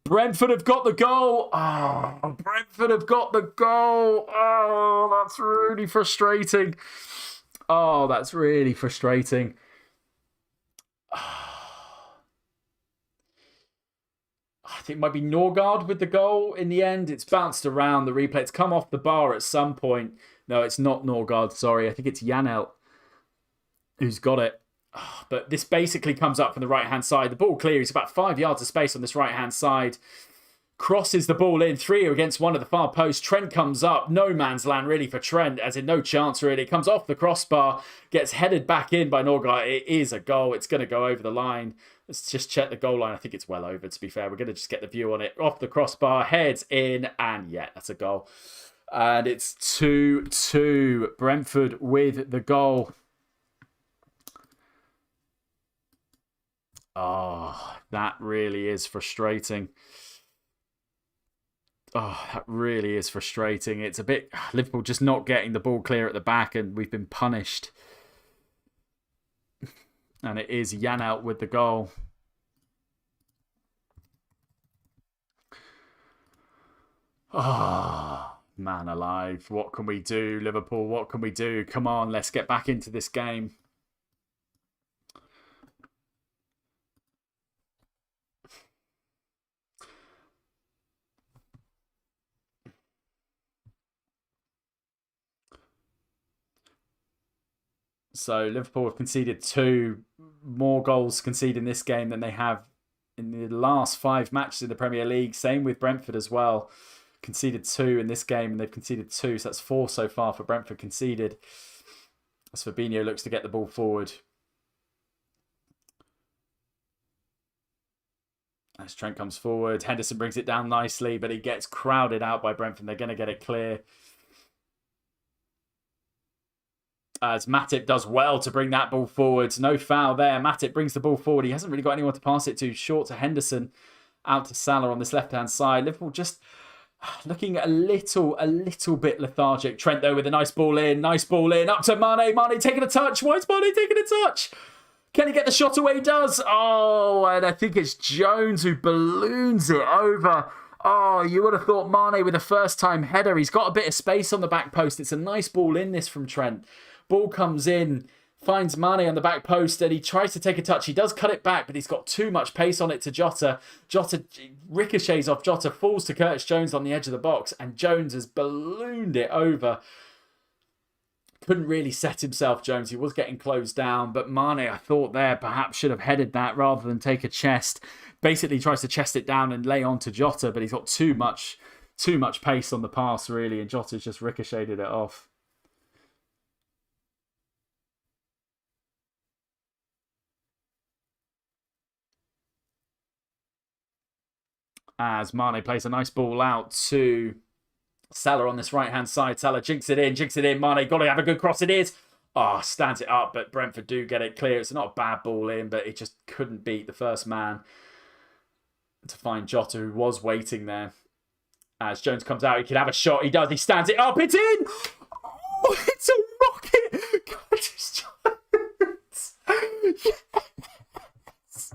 Brentford have got the goal. Brentford have got the goal. That's really frustrating. That's really frustrating. I think it might be Norgard with the goal in the end. It's bounced around the replay. It's come off the bar at some point. No, it's not Norgard. Sorry. I think it's Janelt who's got it. But this basically comes up from the right-hand side. The ball clear. He's about 5 yards of space on this right-hand side. Crosses the ball in. 3 against 1 at the far post. Trent comes up. No man's land really for Trent, as in no chance really. Comes off the crossbar. Gets headed back in by Norgard. It is a goal. It's going to go over the line. Let's just check the goal line. I think it's well over, to be fair. We're going to just get the view on it. Off the crossbar. Heads in. And yeah, that's a goal. And it's 2-2. Brentford with the goal. That really is frustrating. That really is frustrating. It's a bit... Liverpool just not getting the ball clear at the back, and we've been punished. And it is Janelt with the goal. Man alive. What can we do, Liverpool? What can we do? Come on, let's get back into this game. So Liverpool have conceded 2 more goals conceded in this game than they have in the last 5 matches in the Premier League. Same with Brentford as well. Conceded 2 in this game and they've conceded 2. So that's 4 so far for Brentford conceded. As Fabinho looks to get the ball forward. As Trent comes forward, Henderson brings it down nicely, but he gets crowded out by Brentford. They're going to get it clear. as Matip does well to bring that ball forward. No foul there. Matip brings the ball forward. He hasn't really got anyone to pass it to. Short to Henderson, out to Salah on this left-hand side. Liverpool just looking a little bit lethargic. Trent, though, with a nice ball in. Up to Mane. Mane taking a touch. Why is Mane taking a touch? Can he get the shot away? He does. Oh, and I think it's Jones who balloons it over. Oh, you would have thought Mane with a first-time header. He's got a bit of space on the back post. It's a nice ball in this from Trent. Ball comes in, finds Mane on the back post, and he tries to take a touch. He does cut it back, but he's got too much pace on it to Jota. Jota ricochets off Jota, falls to Curtis Jones on the edge of the box, and Jones has ballooned it over. Couldn't really set himself, Jones. He was getting closed down, but Mane, I thought there, perhaps should have headed that rather than take a chest. Basically tries to chest it down and lay on to Jota, but he's got too much pace on the pass, really, and Jota's just ricocheted it off. As Mane plays a nice ball out to Salah on this right-hand side. Salah jinks it in. Mane, got to have a good cross. It is. Oh, stands it up, but Brentford do get it clear. It's not a bad ball in, but it just couldn't beat the first man to find Jota, who was waiting there. As Jones comes out, he can have a shot. He does. He stands it up. It's in. Oh, it's a rocket. Curtis Jones. Yes.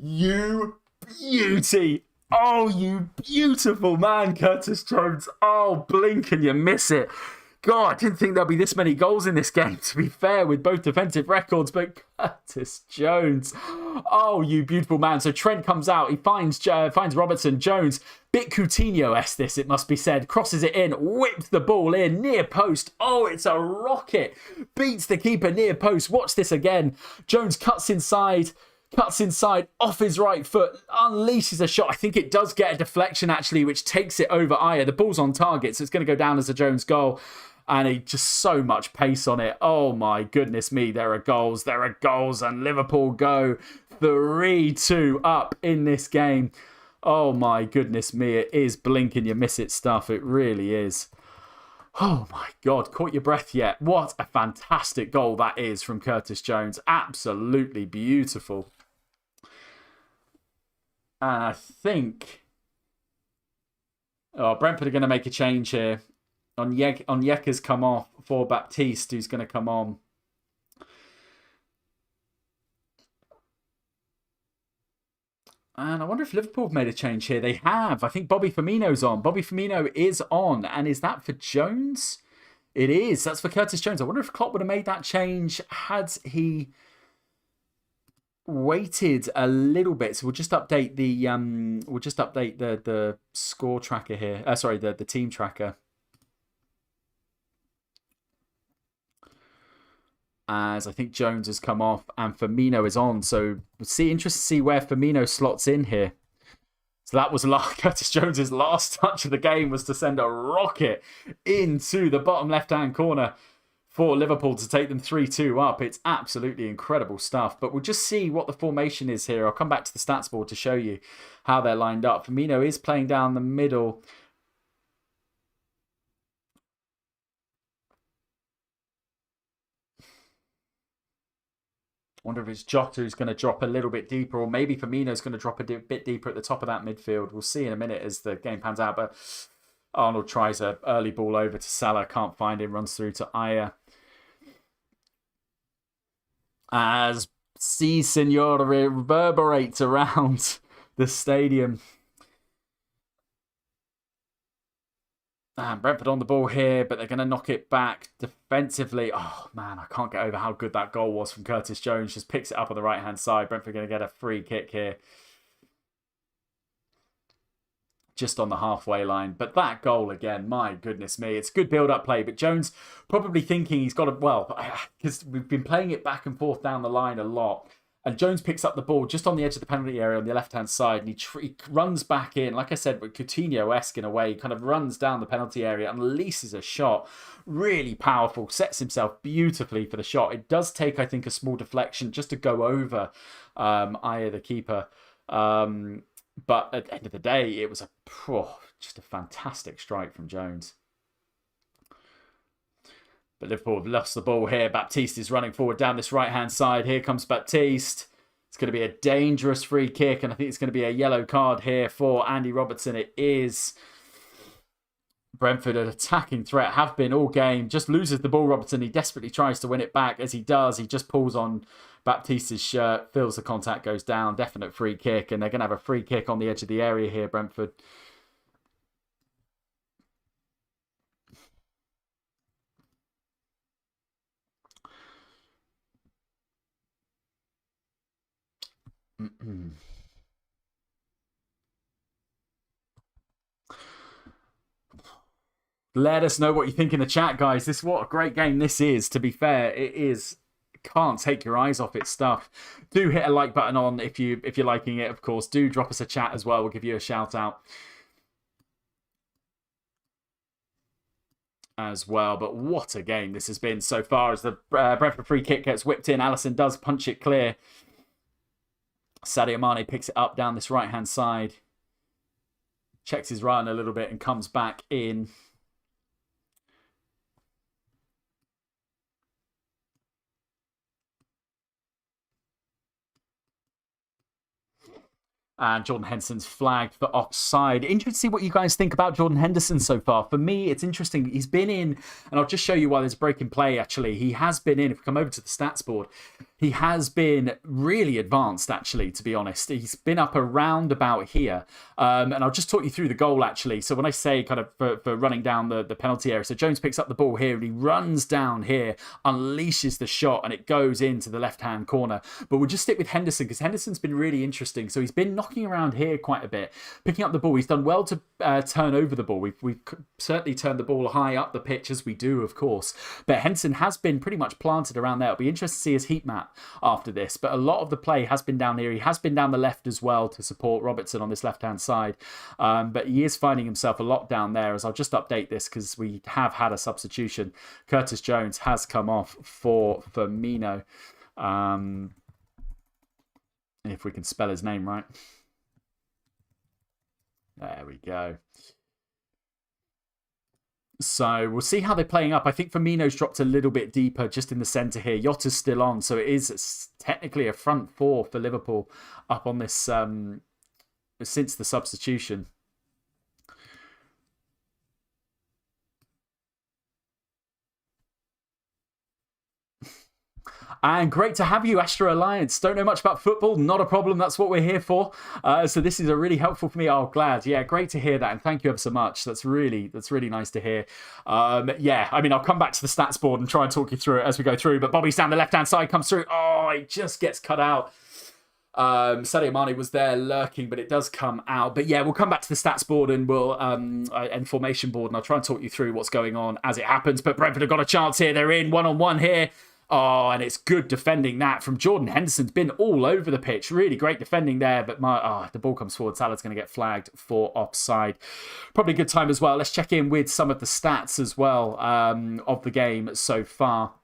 You beauty. Oh, you beautiful man, Curtis Jones. Oh, blink and you miss it. God, I didn't think there'd be this many goals in this game, to be fair, with both defensive records, but Curtis Jones. Oh, you beautiful man. So Trent comes out. He finds Robertson. Jones, bit Coutinho-esque this, it must be said. Crosses it in, whips the ball in, near post. Oh, it's a rocket. Beats the keeper near post. Watch this again. Jones cuts inside, off his right foot, unleashes a shot. I think it does get a deflection, actually, which takes it over Ayer. The ball's on target, so it's going to go down as a Jones goal. And he just so much pace on it. Oh, my goodness me. There are goals. And Liverpool go 3-2 up in this game. Oh, my goodness me. It is blink and you miss it stuff. It really is. Oh my God, caught your breath yet? What a fantastic goal that is from Curtis Jones. Absolutely beautiful. And I think Brentford are going to make a change here. Onyeka's come off for Baptiste, who's going to come on. And I wonder if Liverpool have made a change here. They have. I think Bobby Firmino's on. Bobby Firmino is on. And is that for Jones? It is. That's for Curtis Jones. I wonder if Klopp would have made that change had he waited a little bit. So we'll just update the score tracker here. Sorry, the team tracker. As I think Jones has come off and Firmino is on. So we'll interested to see where Firmino slots in here. So that was Curtis Jones's last touch of the game, was to send a rocket into the bottom left-hand corner for Liverpool to take them 3-2 up. It's absolutely incredible stuff. But we'll just see what the formation is here. I'll come back to the stats board to show you how they're lined up. Firmino is playing down the middle. I wonder if it's Jota who's going to drop a little bit deeper, or maybe Firmino's going to drop a bit deeper at the top of that midfield. We'll see in a minute as the game pans out. But Arnold tries an early ball over to Salah, can't find him, runs through to Ayer. As Si Senor reverberates around the stadium. And Brentford on the ball here, but they're going to knock it back defensively. Oh, man, I can't get over how good that goal was from Curtis Jones. Just picks it up on the right-hand side. Brentford going to get a free kick here. Just on the halfway line. But that goal again, my goodness me. It's good build-up play, but Jones probably thinking he's got to, well, because we've been playing it back and forth down the line a lot. And Jones picks up the ball just on the edge of the penalty area on the left-hand side. And he runs back in, like I said, with Coutinho-esque in a way. He kind of runs down the penalty area and releases a shot. Really powerful. Sets himself beautifully for the shot. It does take, I think, a small deflection just to go over Ayer, the keeper. But at the end of the day, it was just a fantastic strike from Jones. But Liverpool have lost the ball here. Baptiste is running forward down this right-hand side. Here comes Baptiste. It's going to be a dangerous free kick, and I think it's going to be a yellow card here for Andy Robertson. It is. Brentford, an attacking threat, have been all game. Just loses the ball, Robertson. He desperately tries to win it back. As he does, he just pulls on Baptiste's shirt, feels the contact, goes down. Definite free kick, and they're going to have a free kick on the edge of the area here, Brentford. Let us know what you think in the chat, guys. What a great game this is. To be fair, it is. Can't take your eyes off its stuff. Do hit a like button on if you're liking it, of course. Do drop us a chat as well. We'll give you a shout out as well. But what a game this has been so far. As the Brentford free kick gets whipped in, Alisson does punch it clear. Sadio Mane picks it up down this right-hand side. Checks his run a little bit and comes back in. And Jordan Henderson's flagged for offside. Interesting to see what you guys think about Jordan Henderson so far. For me, it's interesting. He's been in, and I'll just show you why there's a break in play, actually. He has been in, if we come over to the stats board, he has been really advanced, actually, to be honest. He's been up around about here. And I'll just talk you through the goal, actually. So when I say kind of for running down the penalty area, so Jones picks up the ball here, and he runs down here, unleashes the shot, and it goes into the left-hand corner. But we'll just stick with Henderson, because Henderson's been really interesting. So he's been knocking around here quite a bit, picking up the ball. He's done well to turn over the ball. We've certainly turned the ball high up the pitch, as we do, of course. But Henderson has been pretty much planted around there. It'll be interesting to see his heat map after this. But a lot of the play has been down here. He has been down the left as well to support Robertson on this left-hand side. But he is finding himself a lot down there, as I'll just update this because we have had a substitution. Curtis Jones has come off for Firmino. If we can spell his name right. There we go. So we'll see how they're playing up. I think Firmino's dropped a little bit deeper just in the centre here. Yotta's still on, so it is technically a front four for Liverpool up on this since the substitution. And great to have you, Astra Alliance. Don't know much about football. Not a problem. That's what we're here for. So this is a really helpful for me. Oh, glad. Yeah, great to hear that. And thank you ever so much. That's really nice to hear. Yeah, I mean, I'll come back to the stats board and try and talk you through it as we go through. But Bobby's down the left-hand side, comes through. Oh, it just gets cut out. Sadio Mane was there lurking, but it does come out. But yeah, we'll come back to the stats board and we'll and formation board, and I'll try and talk you through what's going on as it happens. But Brentford have got a chance here. They're in one-on-one here. Oh, and it's good defending that from Jordan Henderson's been all over the pitch. Really great defending there, but the ball comes forward. Salah's going to get flagged for offside. Probably a good time as well. Let's check in with some of the stats as well of the game so far.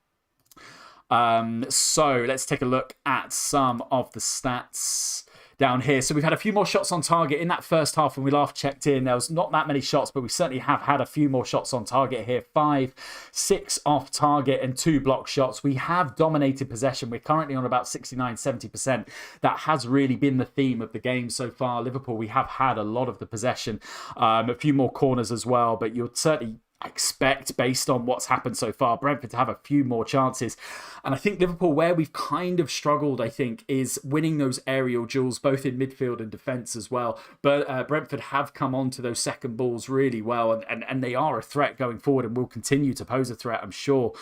So let's take a look at some of the stats down here. So we've had a few more shots on target in that first half when we last checked in. There was not that many shots, but we certainly have had a few more shots on target here. 5, 6 off target and 2 block shots. We have dominated possession. We're currently on about 69-70%. That has really been the theme of the game so far. Liverpool, we have had a lot of the possession. A few more corners as well, but you'll certainly expect, based on what's happened so far, Brentford to have a few more chances. And I think Liverpool, where we've kind of struggled, I think, is winning those aerial duels, both in midfield and defence as well. But Brentford have come on to those second balls really well, and they are a threat going forward and will continue to pose a threat, I'm sure.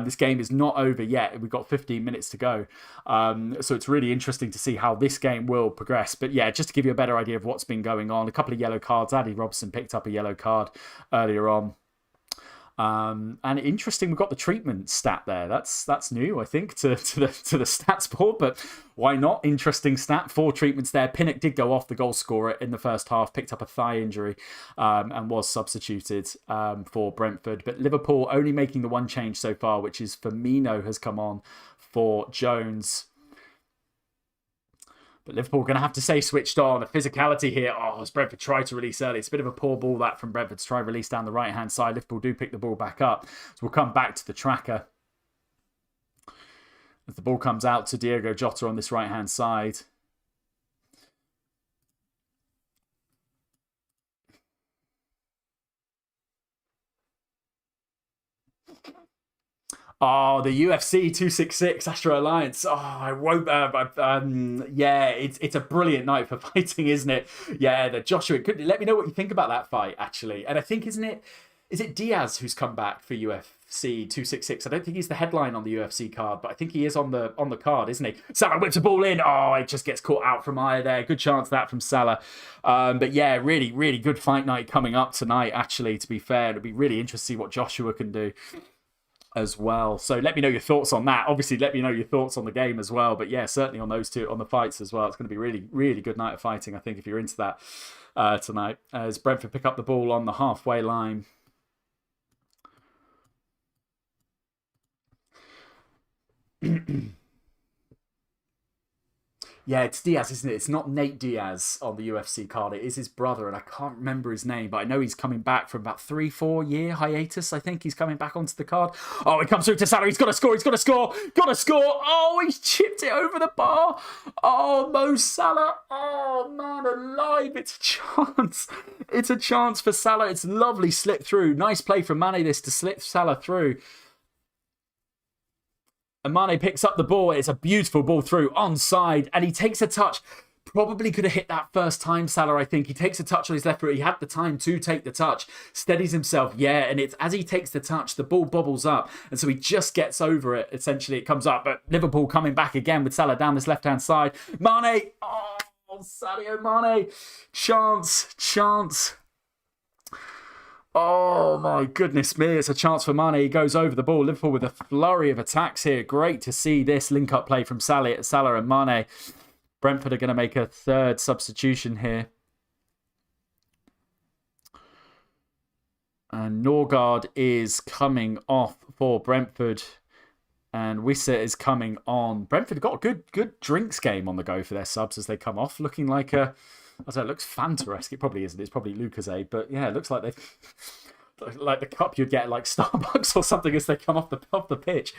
This game is not over yet. We've got 15 minutes to go. So it's really interesting to see how this game will progress. But yeah, just to give you a better idea of what's been going on, a couple of yellow cards. Andy Robertson picked up a yellow card earlier on. And interesting, we've got the treatment stat there. That's new, I think, to the stats board, but why not? Interesting stat. 4 treatments there. Pinnock did go off, the goal scorer, in the first half, picked up a thigh injury and was substituted for Brentford. But Liverpool only making the one change so far, which is Firmino has come on for Jones. But Liverpool going to have to stay switched on. A physicality here. Oh, as Brentford tried to release early. It's a bit of a poor ball that from Brentford to try and release down the right-hand side. Liverpool do pick the ball back up. So we'll come back to the tracker. As the ball comes out to Diogo Jota on this right-hand side. Oh, the UFC 266 Astro Alliance. Oh, I won't. Yeah, it's a brilliant night for fighting, isn't it? Yeah, the Joshua. Let me know what you think about that fight, actually. And I think, is it Diaz who's come back for UFC 266? I don't think he's the headline on the UFC card, but I think he is on the card, isn't he? Salah whips a ball in. Oh, it just gets caught out from Aya there. Good chance that from Salah. But yeah, really, really good fight night coming up tonight, actually, to be fair. It'll be really interesting to see what Joshua can do as well. So let me know your thoughts on that. Obviously, let me know your thoughts on the game as well. But yeah, certainly on those two, on the fights as well. It's going to be really, really good night of fighting, I think, if you're into that tonight. As Brentford pick up the ball on the halfway line. Yeah, it's Diaz, isn't it? It's not Nate Diaz on the UFC card. It is his brother, and I can't remember his name, but I know he's coming back from about 3-4 year hiatus. I think he's coming back onto the card. Oh, it comes through to Salah. He's got to score. He's got to score. Got to score. Oh, he's chipped it over the bar. Oh, Mo Salah. Oh, man alive. It's a chance. It's a chance for Salah. It's lovely slip through. Nice play from Mane this to slip Salah through. And Mane picks up the ball. It's a beautiful ball through onside, and he takes a touch. Probably could have hit that first time, Salah, I think. He takes a touch on his left foot. He had the time to take the touch. Steadies himself, yeah, and it's as he takes the touch, the ball bobbles up, and so he just gets over it. Essentially, it comes up, but Liverpool coming back again with Salah down this left-hand side. Mane! Oh, Sadio Mane! Chance. Oh, my goodness me. It's a chance for Mane. He goes over the ball. Liverpool with a flurry of attacks here. Great to see this link-up play from Salah and Mane. Brentford are going to make a third substitution here. And Norgard is coming off for Brentford. And Wissa is coming on. Brentford got a good drinks game on the go for their subs as they come off. Looking like a... I don't know, it looks Fanta-esque. It probably isn't. It's probably Lucozade. But yeah, it looks like they've... like the cup you'd get at like Starbucks or something as they come off the pitch.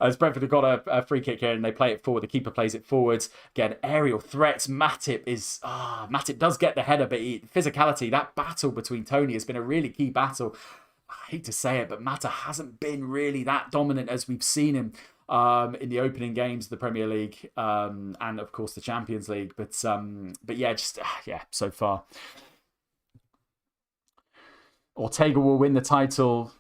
As Brentford have got a free kick here and they play it forward. The keeper plays it forwards. Again, aerial threats. Matip does get the header, but physicality, that battle between Tony has been a really key battle. I hate to say it, but Mata hasn't been really that dominant as we've seen him in the opening games of the Premier League and of course the Champions League. But yeah, so far. Ortega will win the title.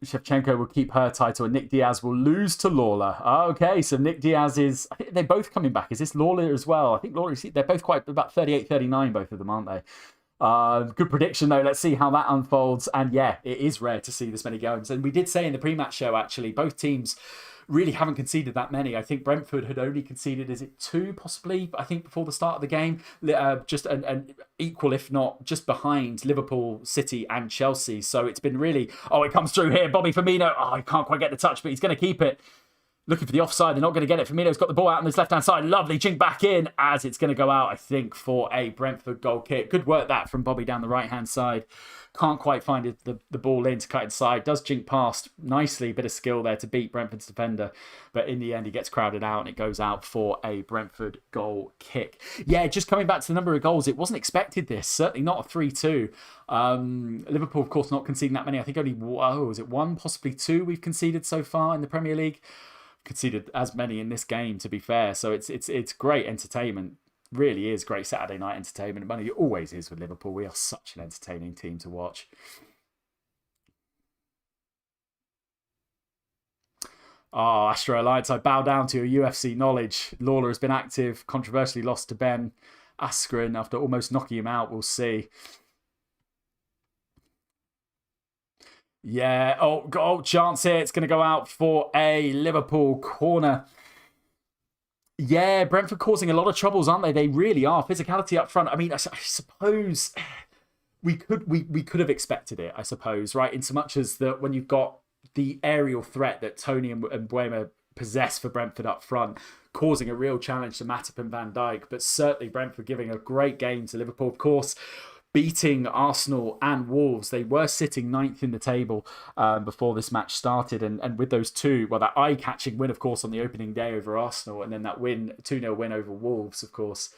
Shevchenko will keep her title, and Nick Diaz will lose to Lawler. Okay, so Nick Diaz is... I think they're both coming back. Is this Lawler as well? I think Lawler... They're both quite... About 38, 39, both of them, aren't they? Good prediction, though. Let's see how that unfolds. And yeah, it is rare to see this many goals. And we did say in the pre-match show, actually, both teams really haven't conceded that many. I think Brentford had only conceded, is it 2 possibly? I think before the start of the game, just an equal, if not just behind Liverpool, City and Chelsea. So it's been really, it comes through here. Bobby Firmino, he can't quite get the touch, but he's going to keep it. Looking for the offside, they're not going to get it. Firmino's got the ball out on his left-hand side. Lovely chink back in as it's going to go out, I think, for a Brentford goal kick. Good work that from Bobby down the right-hand side. Can't quite find the ball in to cut inside. Does jink past nicely. Bit of skill there to beat Brentford's defender. But in the end, he gets crowded out and it goes out for a Brentford goal kick. Yeah, just coming back to the number of goals, it wasn't expected this. Certainly not a 3-2. Liverpool, of course, not conceding that many. I think only, is it 1, possibly 2 we've conceded so far in the Premier League. Conceded as many in this game, to be fair. So it's great entertainment. Really is great Saturday night entertainment. Money always is with Liverpool. We are such an entertaining team to watch. Astro Alliance, I bow down to your UFC knowledge. Lawler has been active, controversially lost to Ben Askren after almost knocking him out. We'll see. Yeah, chance here. It's going to go out for a Liverpool corner. Yeah, Brentford causing a lot of troubles, aren't they? They really are. Physicality up front. I mean, I suppose we could have expected it, I suppose, right? In so much as that when you've got the aerial threat that Tony and Buema possess for Brentford up front, causing a real challenge to Matip and Van Dijk. But certainly Brentford giving a great game to Liverpool. Of course, beating Arsenal and Wolves. They were sitting ninth in the table before this match started. And with those two, well, that eye-catching win, of course, on the opening day over Arsenal, and then that 2-0 win over Wolves, of course,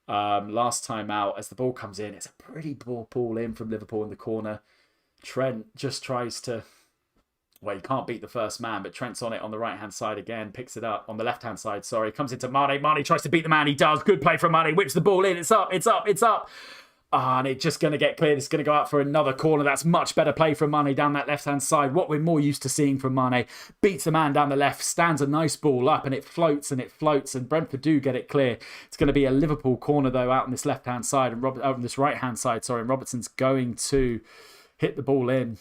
last time out. As the ball comes in, it's a pretty poor ball in from Liverpool in the corner. Trent just tries to... Well, he can't beat the first man, but Trent's on it on the right-hand side again. Picks it up on the left-hand side, sorry. Comes into Mane. Mane tries to beat the man. He does. Good play from Mane. Whips the ball in. It's up. It's up. It's up. And it's just going to get cleared. It's going to go out for another corner. That's much better play from Mane down that left-hand side. What we're more used to seeing from Mane. Beats the man down the left. Stands a nice ball up. And it floats and it floats. And Brentford do get it clear. It's going to be a Liverpool corner, though, out on this left-hand side. And out on this right-hand side, sorry. And Robertson's going to hit the ball in.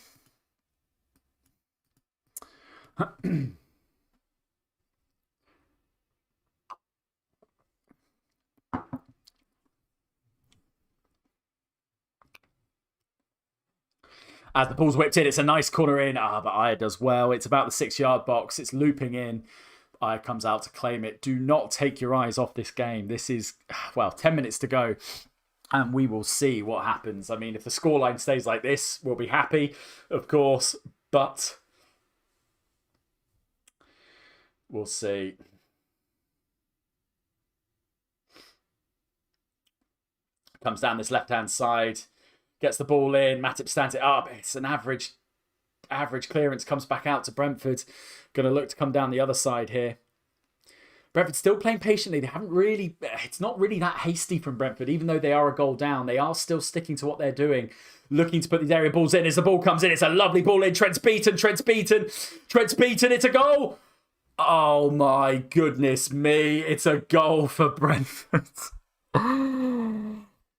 As the ball's whipped in, it's a nice corner in. But Aya does well. It's about the 6-yard box. It's looping in. Aya comes out to claim it. Do not take your eyes off this game. This is, well, 10 minutes to go. And we will see what happens. I mean, if the scoreline stays like this, we'll be happy, of course. But we'll see. Comes down this left-hand side. Gets the ball in. Matip stands it up. It's an average clearance. Comes back out to Brentford. Going to look to come down the other side here. Brentford still playing patiently. They haven't really... It's not really that hasty from Brentford. Even though they are a goal down, they are still sticking to what they're doing. Looking to put these area balls in. As the ball comes in, it's a lovely ball in. Trent's beaten. Trent's beaten. Trent's beaten. It's a goal. Oh, my goodness me. It's a goal for Brentford.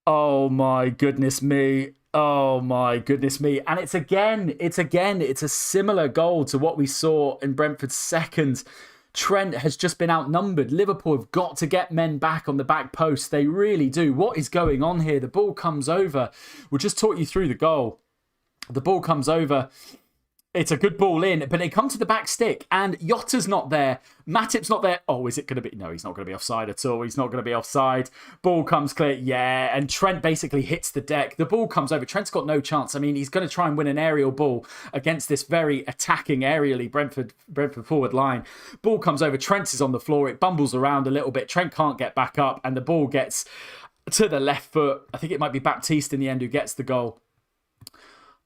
Oh my goodness me. Oh my goodness me. And it's a similar goal to what we saw in Brentford's second. Trent has just been outnumbered. Liverpool have got to get men back on the back post. They really do. What is going on here? The ball comes over. We'll just talk you through the goal. The ball comes over. It's a good ball in, but they come to the back stick and Yotta's not there. Matip's not there. Oh, is it going to be? No, he's not going to be offside at all. He's not going to be offside. Ball comes clear. Yeah, and Trent basically hits the deck. The ball comes over. Trent's got no chance. I mean, he's going to try and win an aerial ball against this very attacking aerially Brentford forward line. Ball comes over. Trent is on the floor. It bumbles around a little bit. Trent can't get back up and the ball gets to the left foot. I think it might be Baptiste in the end who gets the goal.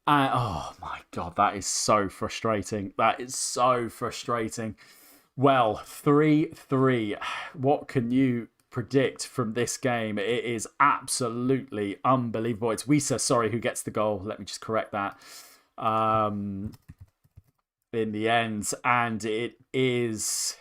Oh my God, that is so frustrating. That is so frustrating. Well, 3-3. What can you predict from this game? It is absolutely unbelievable. It's Wisa, sorry, who gets the goal. Let me just correct that. In the end. And it is...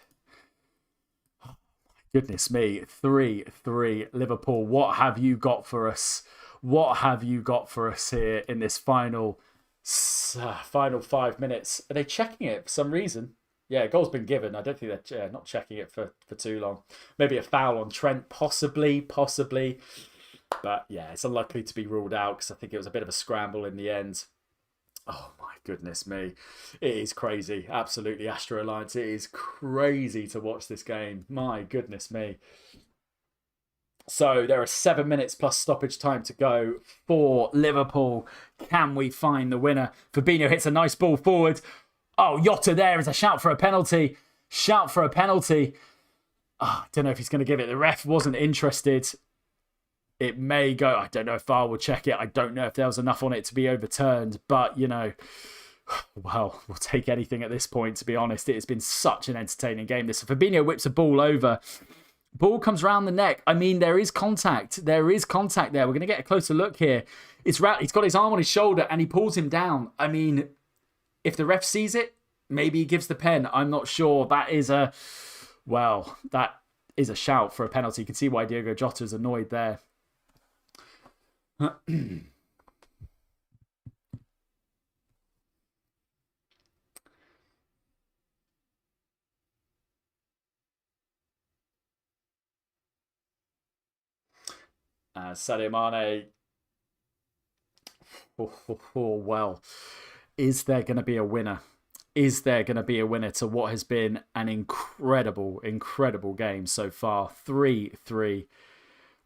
Oh my goodness me. 3-3. Liverpool, what have you got for us? What have you got for us here in this final 5 minutes? Are they checking it for some reason? Yeah, a goal's been given. I don't think they're not checking it for too long. Maybe a foul on Trent, possibly. But yeah, it's unlikely to be ruled out because I think it was a bit of a scramble in the end. Oh my goodness me. It is crazy. Absolutely, Astro Alliance. It is crazy to watch this game. My goodness me. So there are 7 minutes plus stoppage time to go for Liverpool. Can we find the winner? Fabinho hits a nice ball forward. Oh, Yotta there is a shout for a penalty. Shout for a penalty. Oh, I don't know if he's going to give it. The ref wasn't interested. It may go. I don't know if VAR will check it. I don't know if there was enough on it to be overturned. But, you know, well, we'll take anything at this point, to be honest. It has been such an entertaining game. This Fabinho whips a ball over. Ball comes round the neck. I mean, there is contact. There is contact there. We're going to get a closer look here. He's got his arm on his shoulder and he pulls him down. I mean, if the ref sees it, maybe he gives the pen. I'm not sure. That is a shout for a penalty. You can see why Diogo Jota is annoyed there. Sadio Mane. Well, is there going to be a winner? is there going to be a winner to what has been an incredible, incredible game so far? 3-3.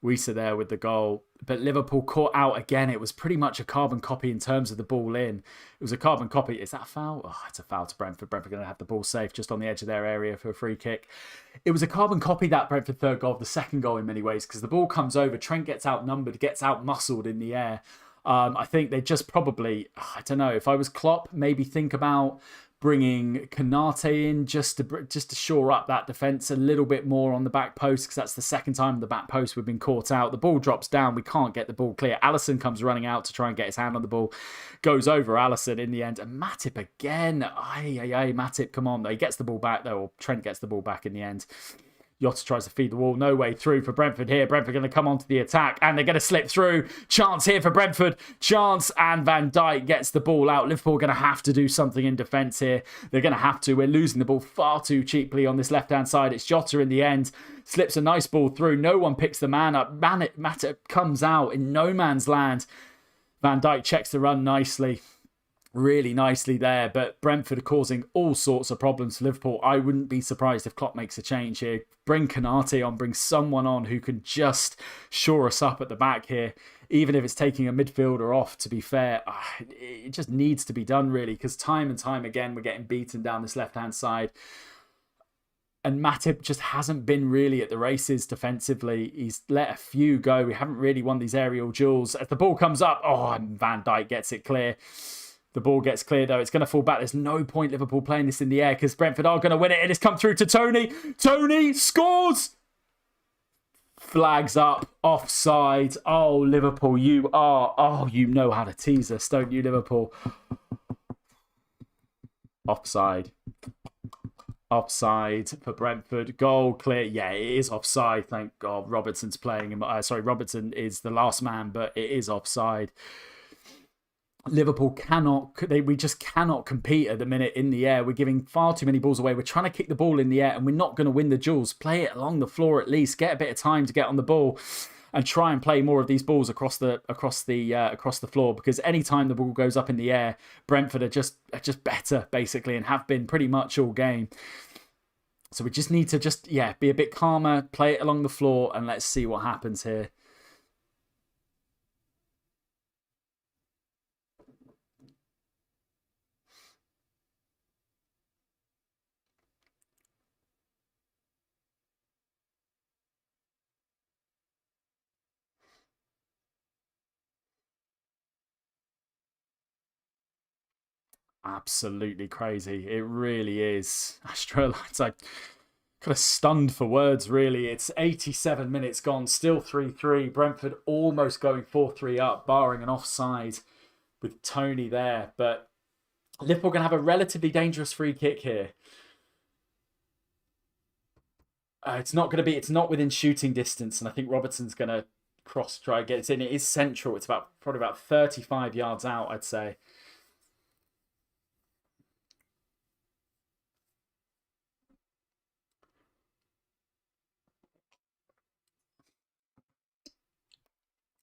Wiese there with the goal. But Liverpool caught out again. It was pretty much a carbon copy in terms of the ball in. It was a carbon copy. Is that a foul? Oh, it's a foul to Brentford. Brentford going to have the ball safe just on the edge of their area for a free kick. It was a carbon copy, that Brentford third goal, the second goal in many ways, because the ball comes over. Trent gets outnumbered, gets out-muscled in the air. I think they just probably, I don't know, if I was Klopp, maybe think about bringing Konate in just to shore up that defence a little bit more on the back post, because that's the second time on the back post we've been caught out. The ball drops down. We can't get the ball clear. Alisson comes running out to try and get his hand on the ball. Goes over Alisson in the end. And Matip again. Matip, come on. He gets the ball back, though. Or Trent gets the ball back in the end. Jota tries to feed the wall. No way through for Brentford here. Brentford going to come onto the attack and they're going to slip through. Chance here for Brentford. Chance, and Van Dijk gets the ball out. Liverpool are going to have to do something in defence here. They're going to have to. We're losing the ball far too cheaply on this left-hand side. It's Jota in the end. Slips a nice ball through. No one picks the man up. Matip comes out in no man's land. Van Dijk checks the run nicely. Really nicely there, but Brentford are causing all sorts of problems for Liverpool. I wouldn't be surprised if Klopp makes a change here. Bring Konate on, bring someone on who can just shore us up at the back here, even if it's taking a midfielder off, to be fair. It just needs to be done, really, because time and time again, we're getting beaten down this left-hand side. And Matip just hasn't been really at the races defensively. He's let a few go. We haven't really won these aerial duels. As the ball comes up, and Van Dijk gets it clear. The ball gets clear, though. It's going to fall back. There's no point Liverpool playing this in the air because Brentford are going to win it. It has come through to Tony. Tony scores! Flags up. Offside. Oh, Liverpool, you are... Oh, you know how to tease us, don't you, Liverpool? Offside. Offside for Brentford. Goal clear. Yeah, it is offside. Thank God. Robertson's playing him. Robertson is the last man, but it is offside. Liverpool we just cannot compete at the minute in the air. We're giving far too many balls away. We're trying to kick the ball in the air and we're not going to win the duels. Play it along the floor at least. Get a bit of time to get on the ball and try and play more of these balls across the floor, because any time the ball goes up in the air, Brentford are just better, basically, and have been pretty much all game. So we just need to be a bit calmer, play it along the floor, and let's see what happens here. Absolutely crazy. It really is. It's like kind of stunned for words, really. It's 87 minutes gone, still 3-3. Brentford almost going 4-3 up, barring an offside with Tony there. But Liverpool going to have a relatively dangerous free kick here. It's not within shooting distance, and I think Robertson's going to try and get it in. It is central. It's probably about 35 yards out, I'd say.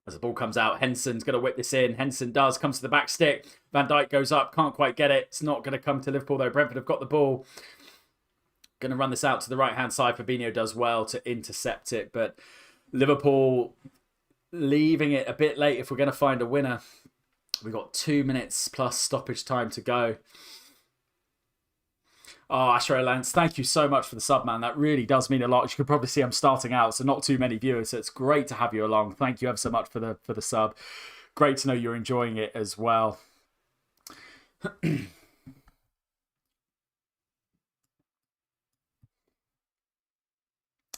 As the ball comes out, Henson's going to whip this in. Henson comes to the back stick. Van Dijk goes up, can't quite get it. It's not going to come to Liverpool, though. Brentford have got the ball. Going to run this out to the right-hand side. Fabinho does well to intercept it, but Liverpool leaving it a bit late if we're going to find a winner. We've got 2 minutes plus stoppage time to go. Oh, Asher Lance, thank you so much for the sub, man. That really does mean a lot. As you can probably see, I'm starting out, so not too many viewers. So it's great to have you along. Thank you ever so much for the sub. Great to know you're enjoying it as well.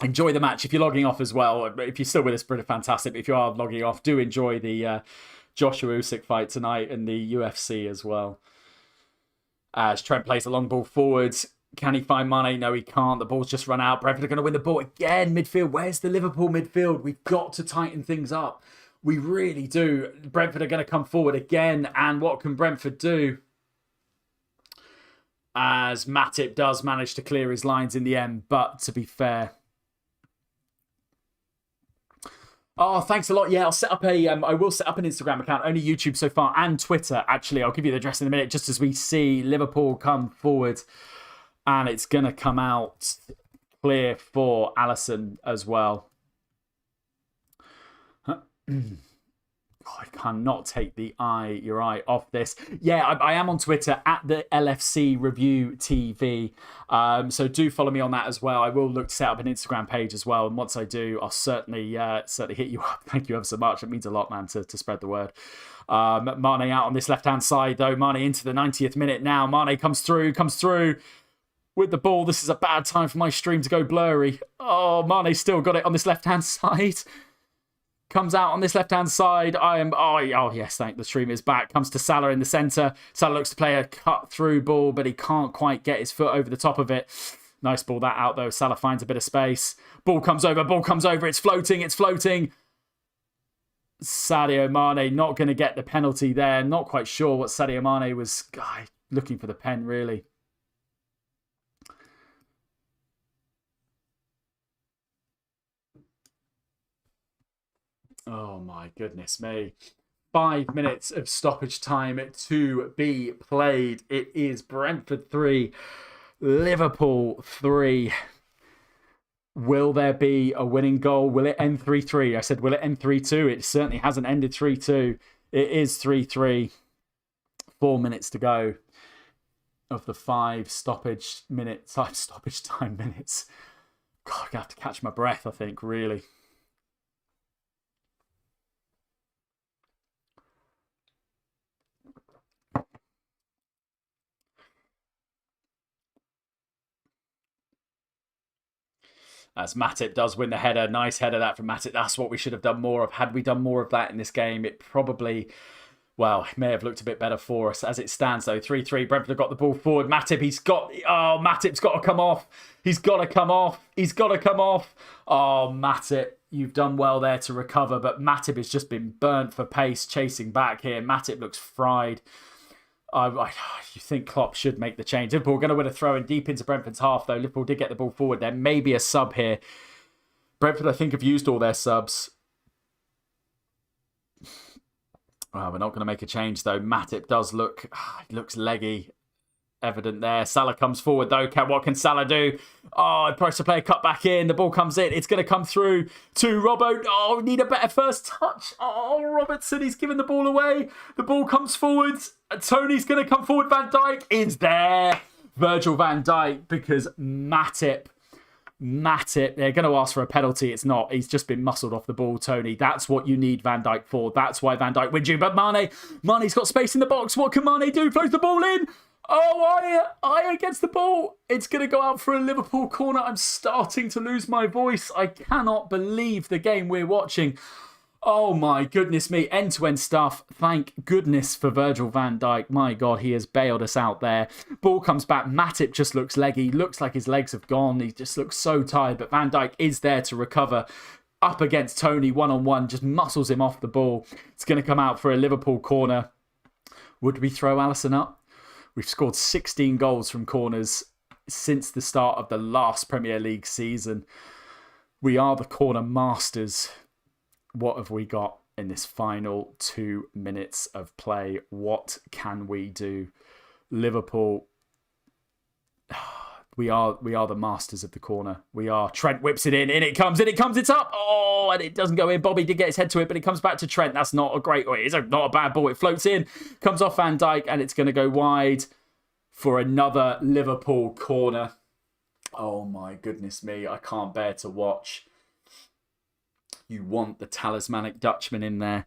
Enjoy the match. If you're logging off as well, if you're still with us, pretty fantastic. But if you are logging off, do enjoy the Joshua Usyk fight tonight and the UFC as well. As Trent plays a long ball forwards. Can he find Mane? No, he can't. The ball's just run out. Brentford are going to win the ball again. Midfield. Where's the Liverpool midfield? We've got to tighten things up. We really do. Brentford are going to come forward again. And what can Brentford do? As Matip does manage to clear his lines in the end. But to be fair, Oh, thanks a lot. Yeah, I'll set up I will set up an Instagram account, only YouTube so far, and Twitter, actually. I'll give you the address in a minute, just as we see Liverpool come forward. And it's going to come out clear for Alisson as well. I cannot take your eye off this. Yeah, I am on Twitter at the LFC Review TV. So do follow me on that as well. I will look to set up an Instagram page as well. And once I do, I'll certainly hit you up. Thank you ever so much. It means a lot, man, to spread the word. Mane out on this left-hand side, though. Mane into the 90th minute now. Mane comes through with the ball. This is a bad time for my stream to go blurry. Oh, Mane still got it on this left-hand side. Comes out on this left-hand side. Oh, yes, the stream is back. Comes to Salah in the centre. Salah looks to play a cut-through ball, but he can't quite get his foot over the top of it. Nice ball that out, though. Salah finds a bit of space. Ball comes over. It's floating. Sadio Mane not going to get the penalty there. Not quite sure what Sadio Mane was looking for the pen, really. Oh my goodness me. 5 minutes of stoppage time to be played. It is Brentford 3, Liverpool 3. Will there be a winning goal? Will it end 3-3? I said, will it end 3-2? It certainly hasn't ended 3-2. It is 3-3. 4 minutes to go of the 5 stoppage time minutes. God, I have to catch my breath, I think, really. As Matip does win the header. Nice header that from Matip. That's what we should have done more of. Had we done more of that in this game, it probably, well, it may have looked a bit better for us. As it stands, though, 3-3. Brentford have got the ball forward. Matip's got to come off. He's got to come off. Oh, Matip, you've done well there to recover, but Matip has just been burnt for pace chasing back here. Matip looks fried. You think Klopp should make the change. Liverpool are going to win a throw in deep into Brentford's half, though. Liverpool did get the ball forward. There may be a sub here. Brentford, I think, have used all their subs. We're not going to make a change, though. Matip does looks leggy. Evident there. Salah comes forward, though. What can Salah do? Oh, tries to play a cut back in. The ball comes in. It's going to come through to Robbo. Oh, we need a better first touch. Oh, Robertson, he's given the ball away. The ball comes forward. Tony's going to come forward. Van Dijk is there. Virgil van Dijk, because Matip, they're going to ask for a penalty. It's not. He's just been muscled off the ball, Tony. That's what you need Van Dijk for. That's why Van Dijk wins you. But Mane's got space in the box. What can Mane do? Throws the ball in. Oh, Aya against the ball. It's going to go out for a Liverpool corner. I'm starting to lose my voice. I cannot believe the game we're watching. Oh, my goodness me. End-to-end stuff. Thank goodness for Virgil van Dijk. My God, he has bailed us out there. Ball comes back. Matip just looks leggy. Looks like his legs have gone. He just looks so tired. But Van Dijk is there to recover. Up against Tony, one-on-one. Just muscles him off the ball. It's going to come out for a Liverpool corner. Would we throw Alisson up? We've scored 16 goals from corners since the start of the last Premier League season. We are the corner masters. What have we got in this final 2 minutes of play? What can we do? Liverpool, we are the masters of the corner. We are. Trent whips it in it comes, it's up. Oh, and it doesn't go in. Bobby did get his head to it, but it comes back to Trent. That's not a great way. It's not a bad ball. It floats in, comes off Van Dijk, and it's going to go wide for another Liverpool corner. Oh my goodness me. I can't bear to watch. You want the talismanic Dutchman in there,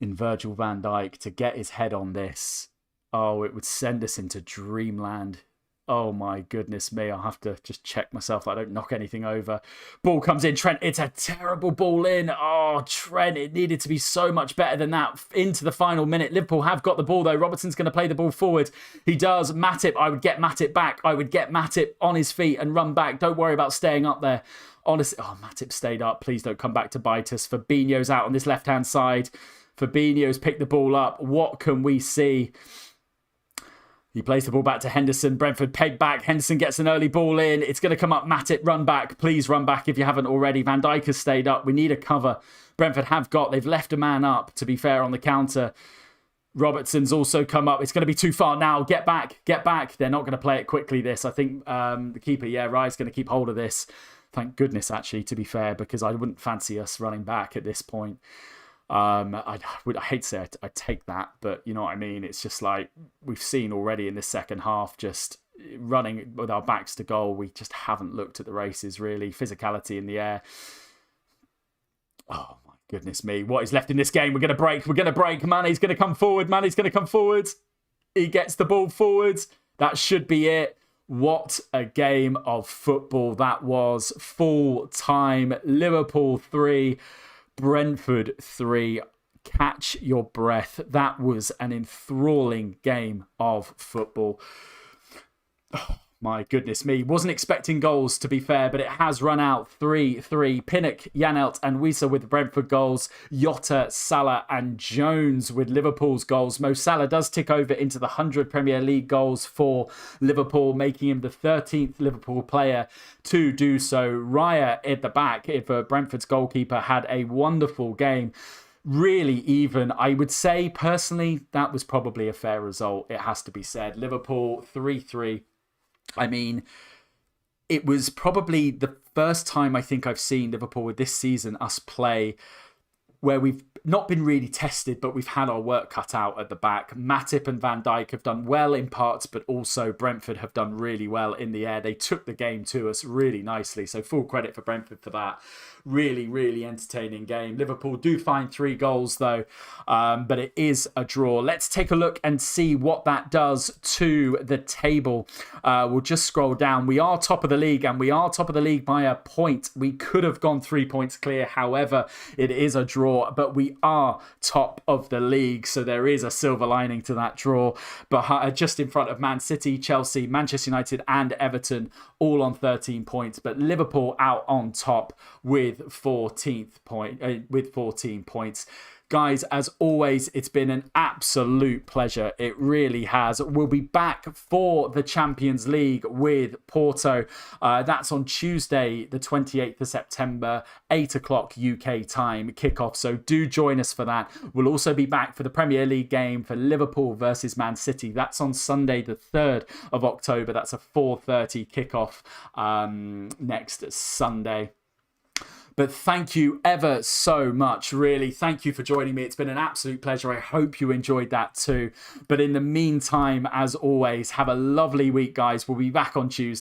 in Virgil van Dijk, to get his head on this. Oh, it would send us into dreamland. Oh my goodness me. I'll have to just check myself that I don't knock anything over. Ball comes in. Trent, it's a terrible ball in. Oh, Trent, it needed to be so much better than that. Into the final minute. Liverpool have got the ball, though. Robertson's going to play the ball forward. He does. Matip, I would get Matip back. I would get Matip on his feet and run back. Don't worry about staying up there. Honestly, Matip stayed up. Please don't come back to bite us. Fabinho's out on this left-hand side. Fabinho's picked the ball up. What can we see? He plays the ball back to Henderson. Brentford pegged back. Henderson gets an early ball in. It's going to come up. Matip, run back. Please run back if you haven't already. Van Dijk has stayed up. We need a cover. Brentford have got. They've left a man up, to be fair, on the counter. Robertson's also come up. It's going to be too far now. Get back. Get back. They're not going to play it quickly, this. I think the keeper, Rye's going to keep hold of this. Thank goodness, actually, to be fair, because I wouldn't fancy us running back at this point. I hate to say I'd take that, but you know what I mean? It's just like we've seen already in the second half, just running with our backs to goal. We just haven't looked at the races, really. Physicality in the air. Oh, my goodness me. What is left in this game? We're going to break. We're going to break. Mane's going to come forward. Mane's going to come forward. He gets the ball forward. That should be it. What a game of football that was. Full time. Liverpool 3. Brentford 3. Catch your breath. That was an enthralling game of football. Oh, my goodness me. Wasn't expecting goals, to be fair, but it has run out 3-3. Pinnock, Janelt and Wissa with Brentford goals. Jota, Salah and Jones with Liverpool's goals. Mo Salah does tick over into the 100 Premier League goals for Liverpool, making him the 13th Liverpool player to do so. Raya at the back, if Brentford's goalkeeper, had a wonderful game. Really even. I would say, personally, that was probably a fair result, it has to be said. Liverpool 3-3. I mean, it was probably the first time I think I've seen Liverpool with this season us play where we've not been really tested, but we've had our work cut out at the back. Matip and Van Dijk have done well in parts, but also Brentford have done really well in the air. They took the game to us really nicely, so full credit for Brentford for that. Really, really entertaining game. Liverpool do find 3 goals, though, but it is a draw. Let's take a look and see what that does to the table. We'll just scroll down. We are top of the league, and we are top of the league by a point. We could have gone 3 points clear. However, it is a draw, but we are top of the league, so there is a silver lining to that draw. But just in front of Man City, Chelsea, Manchester United and Everton, all on 13 points, but Liverpool out on top with 14 points. Guys, as always, it's been an absolute pleasure. It really has. We'll be back for the Champions League with Porto. That's on Tuesday, the 28th of September, 8 o'clock UK time kickoff. So do join us for that. We'll also be back for the Premier League game for Liverpool versus Man City. That's on Sunday, the 3rd of October. That's a 4:30 kickoff next Sunday. But thank you ever so much, really. Thank you for joining me. It's been an absolute pleasure. I hope you enjoyed that too. But in the meantime, as always, have a lovely week, guys. We'll be back on Tuesday.